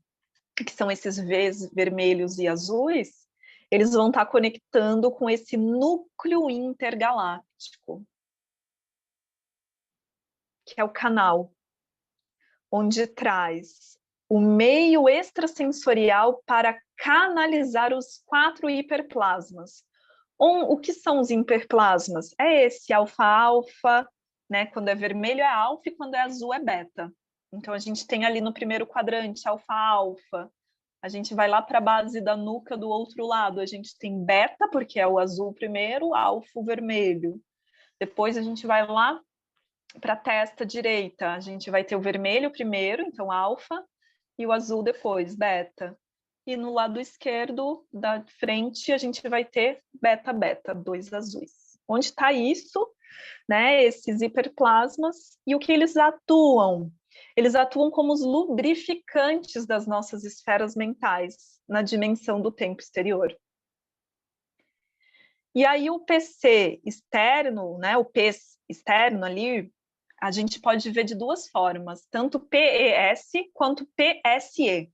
que são esses V's vermelhos e azuis, eles vão estar conectando com esse núcleo intergaláctico, que é o canal, onde traz o meio extrasensorial para canalizar os 4 hiperplasmas. O que são os hiperplasmas? É esse alfa-alfa, né? Quando é vermelho é alfa e quando é azul é beta. Então, a gente tem ali no primeiro quadrante alfa-alfa. A gente vai lá para a base da nuca do outro lado. A gente tem beta, porque é o azul primeiro, alfa, o vermelho. Depois a gente vai lá para a testa direita, a gente vai ter o vermelho primeiro, então alfa, e o azul depois, beta. E no lado esquerdo da frente, a gente vai ter beta-beta, 2 azuis. Onde está isso? Né, esses hiperplasmas, e o que eles atuam? Eles atuam como os lubrificantes das nossas esferas mentais, na dimensão do tempo exterior. E aí o PC externo, né, o P externo ali, a gente pode ver de 2 formas, tanto PES quanto PSE.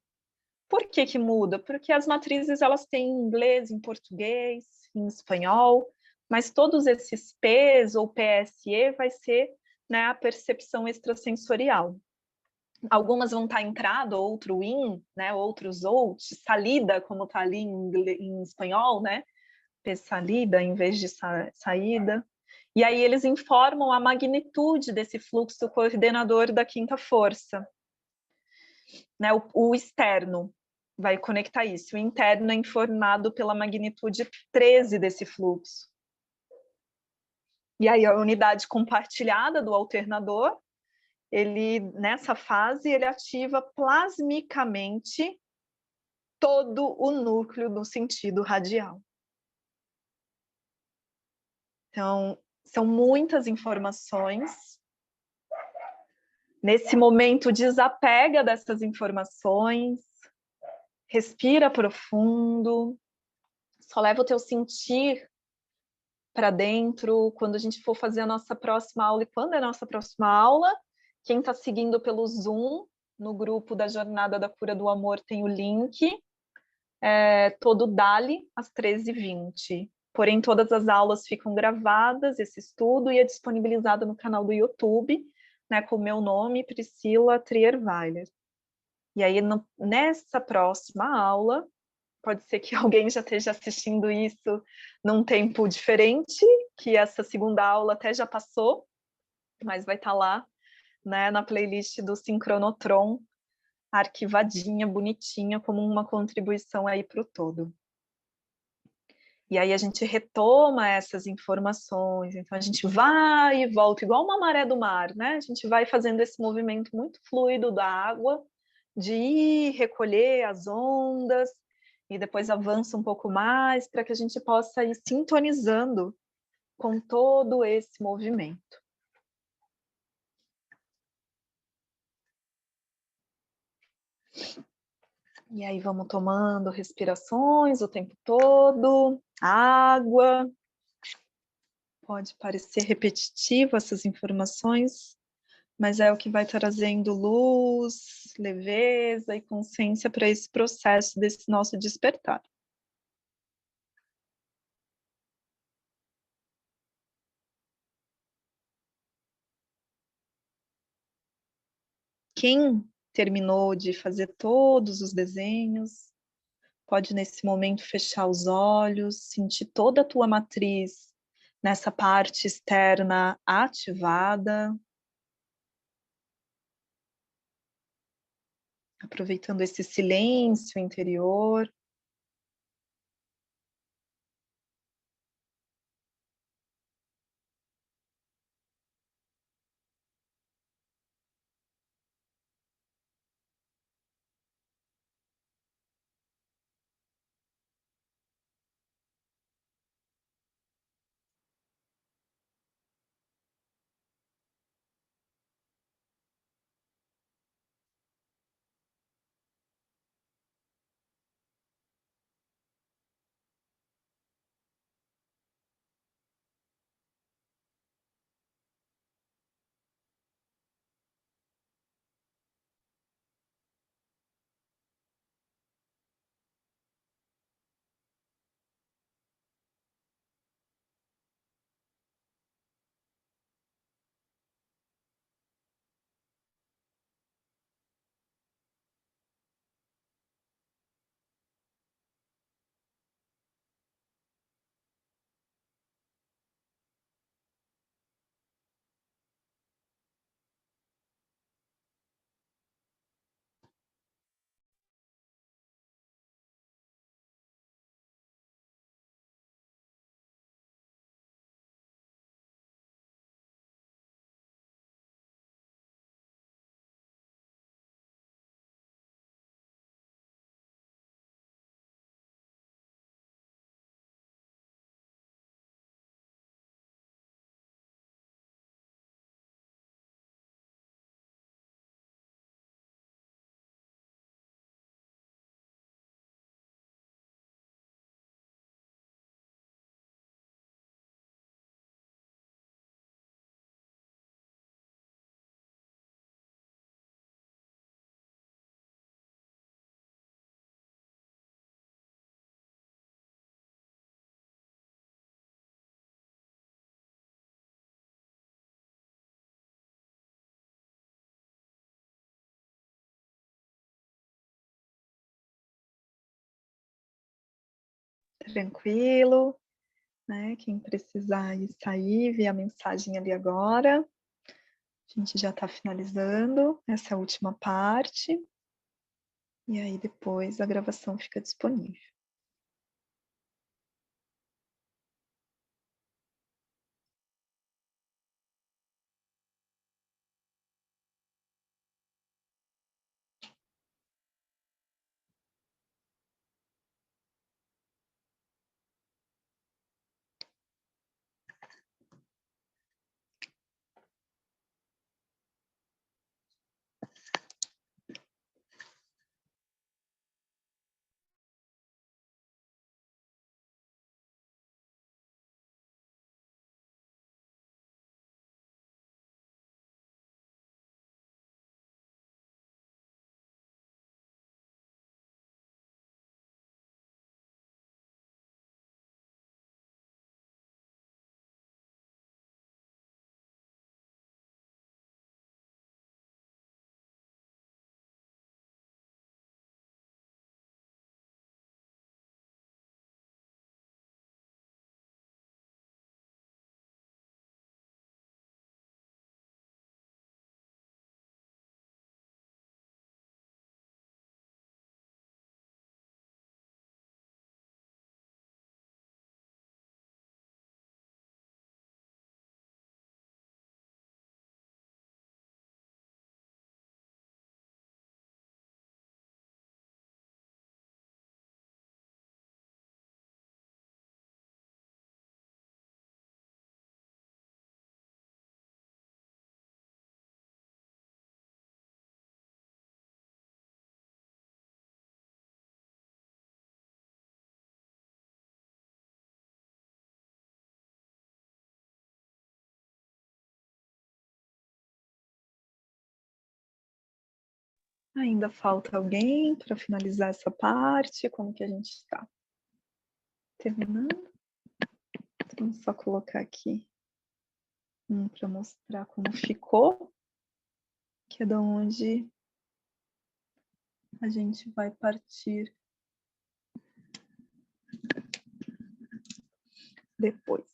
Por que muda? Porque as matrizes elas têm em inglês, em português, em espanhol, mas todos esses P's ou PSE vai ser, né, a percepção extrasensorial. Algumas vão estar entrada, outro in, né, outros out, salida, como está ali em espanhol, né, P salida em vez de saída. E aí eles informam a magnitude desse fluxo coordenador da 5ª força. Né, o externo vai conectar isso. O interno é informado pela magnitude 13 desse fluxo. E aí a unidade compartilhada do alternador, ele, nessa fase, ele ativa plasmicamente todo o núcleo no sentido radial. Então, são muitas informações. Nesse momento, desapega dessas informações, respira profundo, só leva o teu sentir para dentro. Quando a gente for fazer a nossa próxima aula, e quando é a nossa próxima aula, quem está seguindo pelo Zoom, no grupo da Jornada da Cura do Amor, tem o link, todo Dali, às 13h20. Porém, todas as aulas ficam gravadas, esse estudo, e é disponibilizado no canal do YouTube, né, com o meu nome, Priscila Trierweiler. E aí, nessa próxima aula, pode ser que alguém já esteja assistindo isso num tempo diferente, que essa segunda aula até já passou, mas vai estar lá, né, na playlist do Sincronotron, arquivadinha, bonitinha, como uma contribuição aí para o todo. E aí a gente retoma essas informações, então a gente vai e volta, igual uma maré do mar, né? A gente vai fazendo esse movimento muito fluido da água, de ir recolher as ondas, e depois avança um pouco mais, para que a gente possa ir sintonizando com todo esse movimento. E aí vamos tomando respirações o tempo todo, água. Pode parecer repetitivo essas informações, mas é o que vai trazendo luz, leveza e consciência para esse processo desse nosso despertar. Quem terminou de fazer todos os desenhos, pode nesse momento fechar os olhos, sentir toda a tua matriz nessa parte externa ativada, aproveitando esse silêncio interior. Tranquilo, né? Quem precisar ir sair, ver a mensagem ali agora. A gente já está finalizando essa última parte. E aí depois a gravação fica disponível. Ainda falta alguém para finalizar essa parte? Como que a gente está? Terminando? Vamos só colocar aqui para mostrar como ficou, que é de onde a gente vai partir depois.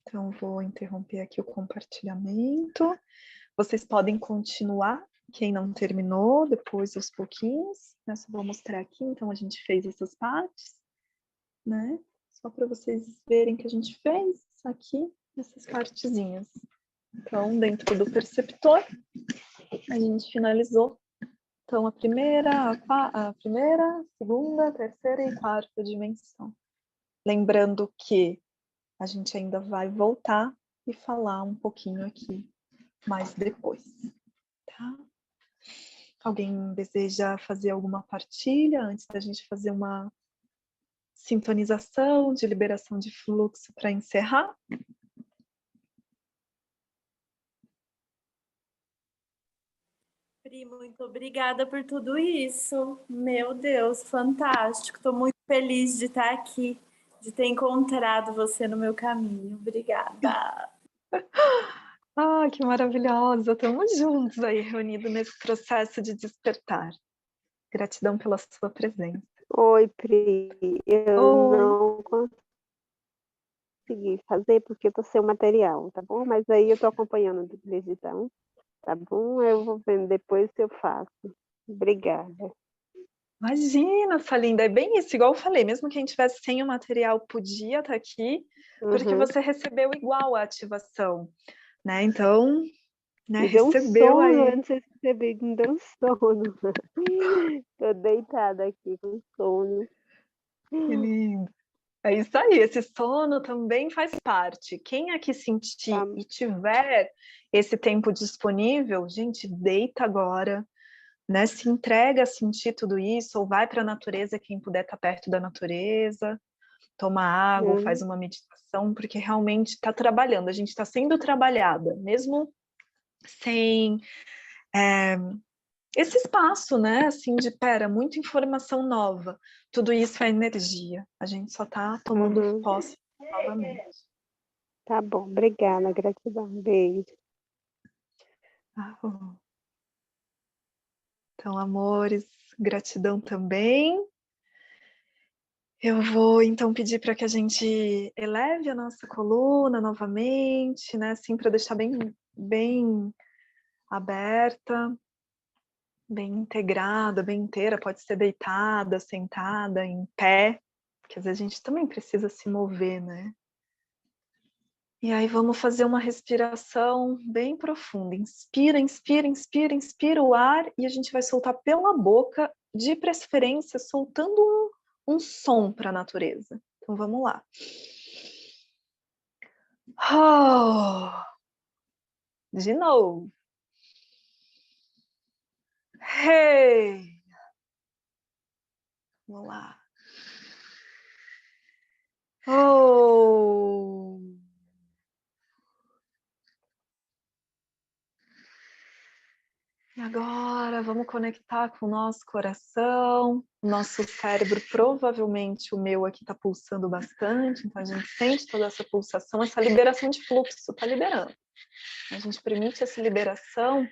Então, vou interromper aqui o compartilhamento. Vocês podem continuar, quem não terminou, depois aos pouquinhos. Né? Só vou mostrar aqui, então a gente fez essas partes, né? Só para vocês verem que a gente fez aqui, essas partezinhas. Então, dentro do perceptor, a gente finalizou. Então, a primeira, segunda, terceira e quarta dimensão. Lembrando que a gente ainda vai voltar e falar um pouquinho aqui mais depois, tá? Alguém deseja fazer alguma partilha antes da gente fazer uma sintonização de liberação de fluxo para encerrar? Pri, muito obrigada por tudo isso. Meu Deus, fantástico. Estou muito feliz de estar aqui, de ter encontrado você no meu caminho. Obrigada. Ah, que maravilhosa! Estamos juntos aí, reunidos nesse processo de despertar. Gratidão pela sua presença. Oi, Pri. Eu Oi. não consegui fazer porque eu tô sem o material, tá bom? Mas aí eu tô acompanhando desde então, tá bom? Eu vou vendo depois se eu faço. Obrigada. Imagina, sua linda, é bem isso, igual eu falei, mesmo quem tivesse sem o material podia estar aqui, porque Uhum. você recebeu igual a ativação, né? Então, né, Me deu um recebeu sono, eu aí. não sei se você viu, me deu um sono. Tô deitada aqui com sono. Que lindo. É isso aí, esse sono também faz parte. Quem aqui Tá. sentir e tiver esse tempo disponível, gente, deita agora, né? Se entrega a sentir tudo isso, ou vai para a natureza, quem puder estar perto da natureza, toma água, ou faz uma meditação, porque realmente está trabalhando, a gente está sendo trabalhada, mesmo sem esse espaço, né? Assim, de pera, muita informação nova, tudo isso é energia, a gente só está tomando posse novamente. Tá bom, obrigada, gratidão, beijo. Então, amores, gratidão também. Eu vou então pedir para que a gente eleve a nossa coluna novamente, né? Assim, para deixar bem aberta, bem integrada, bem inteira. Pode ser deitada, sentada, em pé, porque às vezes a gente também precisa se mover, né? E aí vamos fazer uma respiração bem profunda. Inspira, inspira, inspira, inspira o ar e a gente vai soltar pela boca, de preferência, soltando um som para a natureza. Então vamos lá. De novo. Hey! Vamos lá. Oh! E agora vamos conectar com o nosso coração, o nosso cérebro, provavelmente o meu aqui está pulsando bastante, então a gente sente toda essa pulsação, essa liberação de fluxo, está liberando. A gente permite essa liberação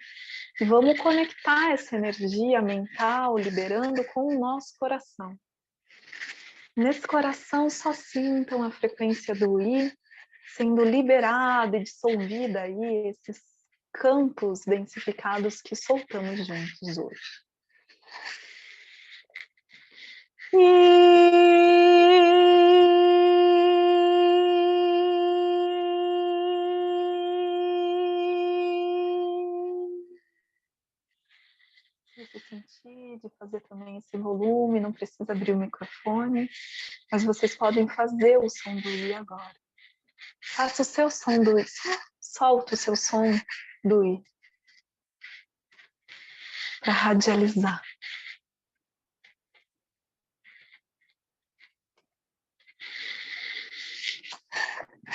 e vamos conectar essa energia mental, liberando com o nosso coração. Nesse coração só sintam a frequência do I sendo liberada e dissolvida aí, esses campos densificados que soltamos juntos hoje. Se você sentir de fazer também esse volume, não precisa abrir o microfone, mas vocês podem fazer o som do I agora. Faça o seu som do I, solta o seu som do I para radializar.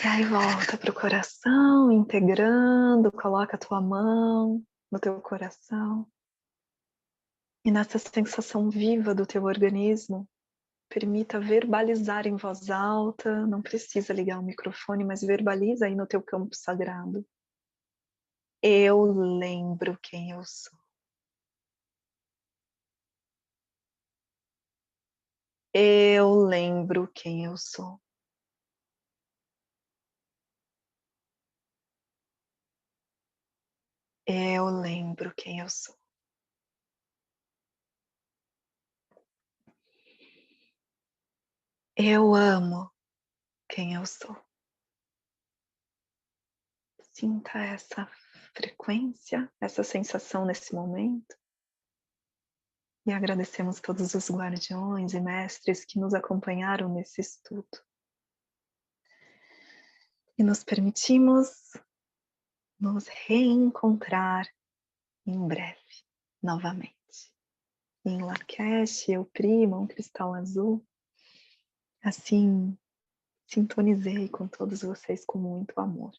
E aí volta para o coração, integrando, coloca a tua mão no teu coração. E nessa sensação viva do teu organismo, permita verbalizar em voz alta, não precisa ligar o microfone, mas verbaliza aí no teu campo sagrado. Eu lembro quem eu sou. Eu lembro quem eu sou. Eu lembro quem eu sou. Eu amo quem eu sou. Sinta essa frequência, essa sensação nesse momento. E agradecemos todos os guardiões e mestres que nos acompanharam nesse estudo. E nos permitimos nos reencontrar em breve, novamente. Em Lakesh, eu prima, um cristal azul. Assim, sintonizei com todos vocês com muito amor.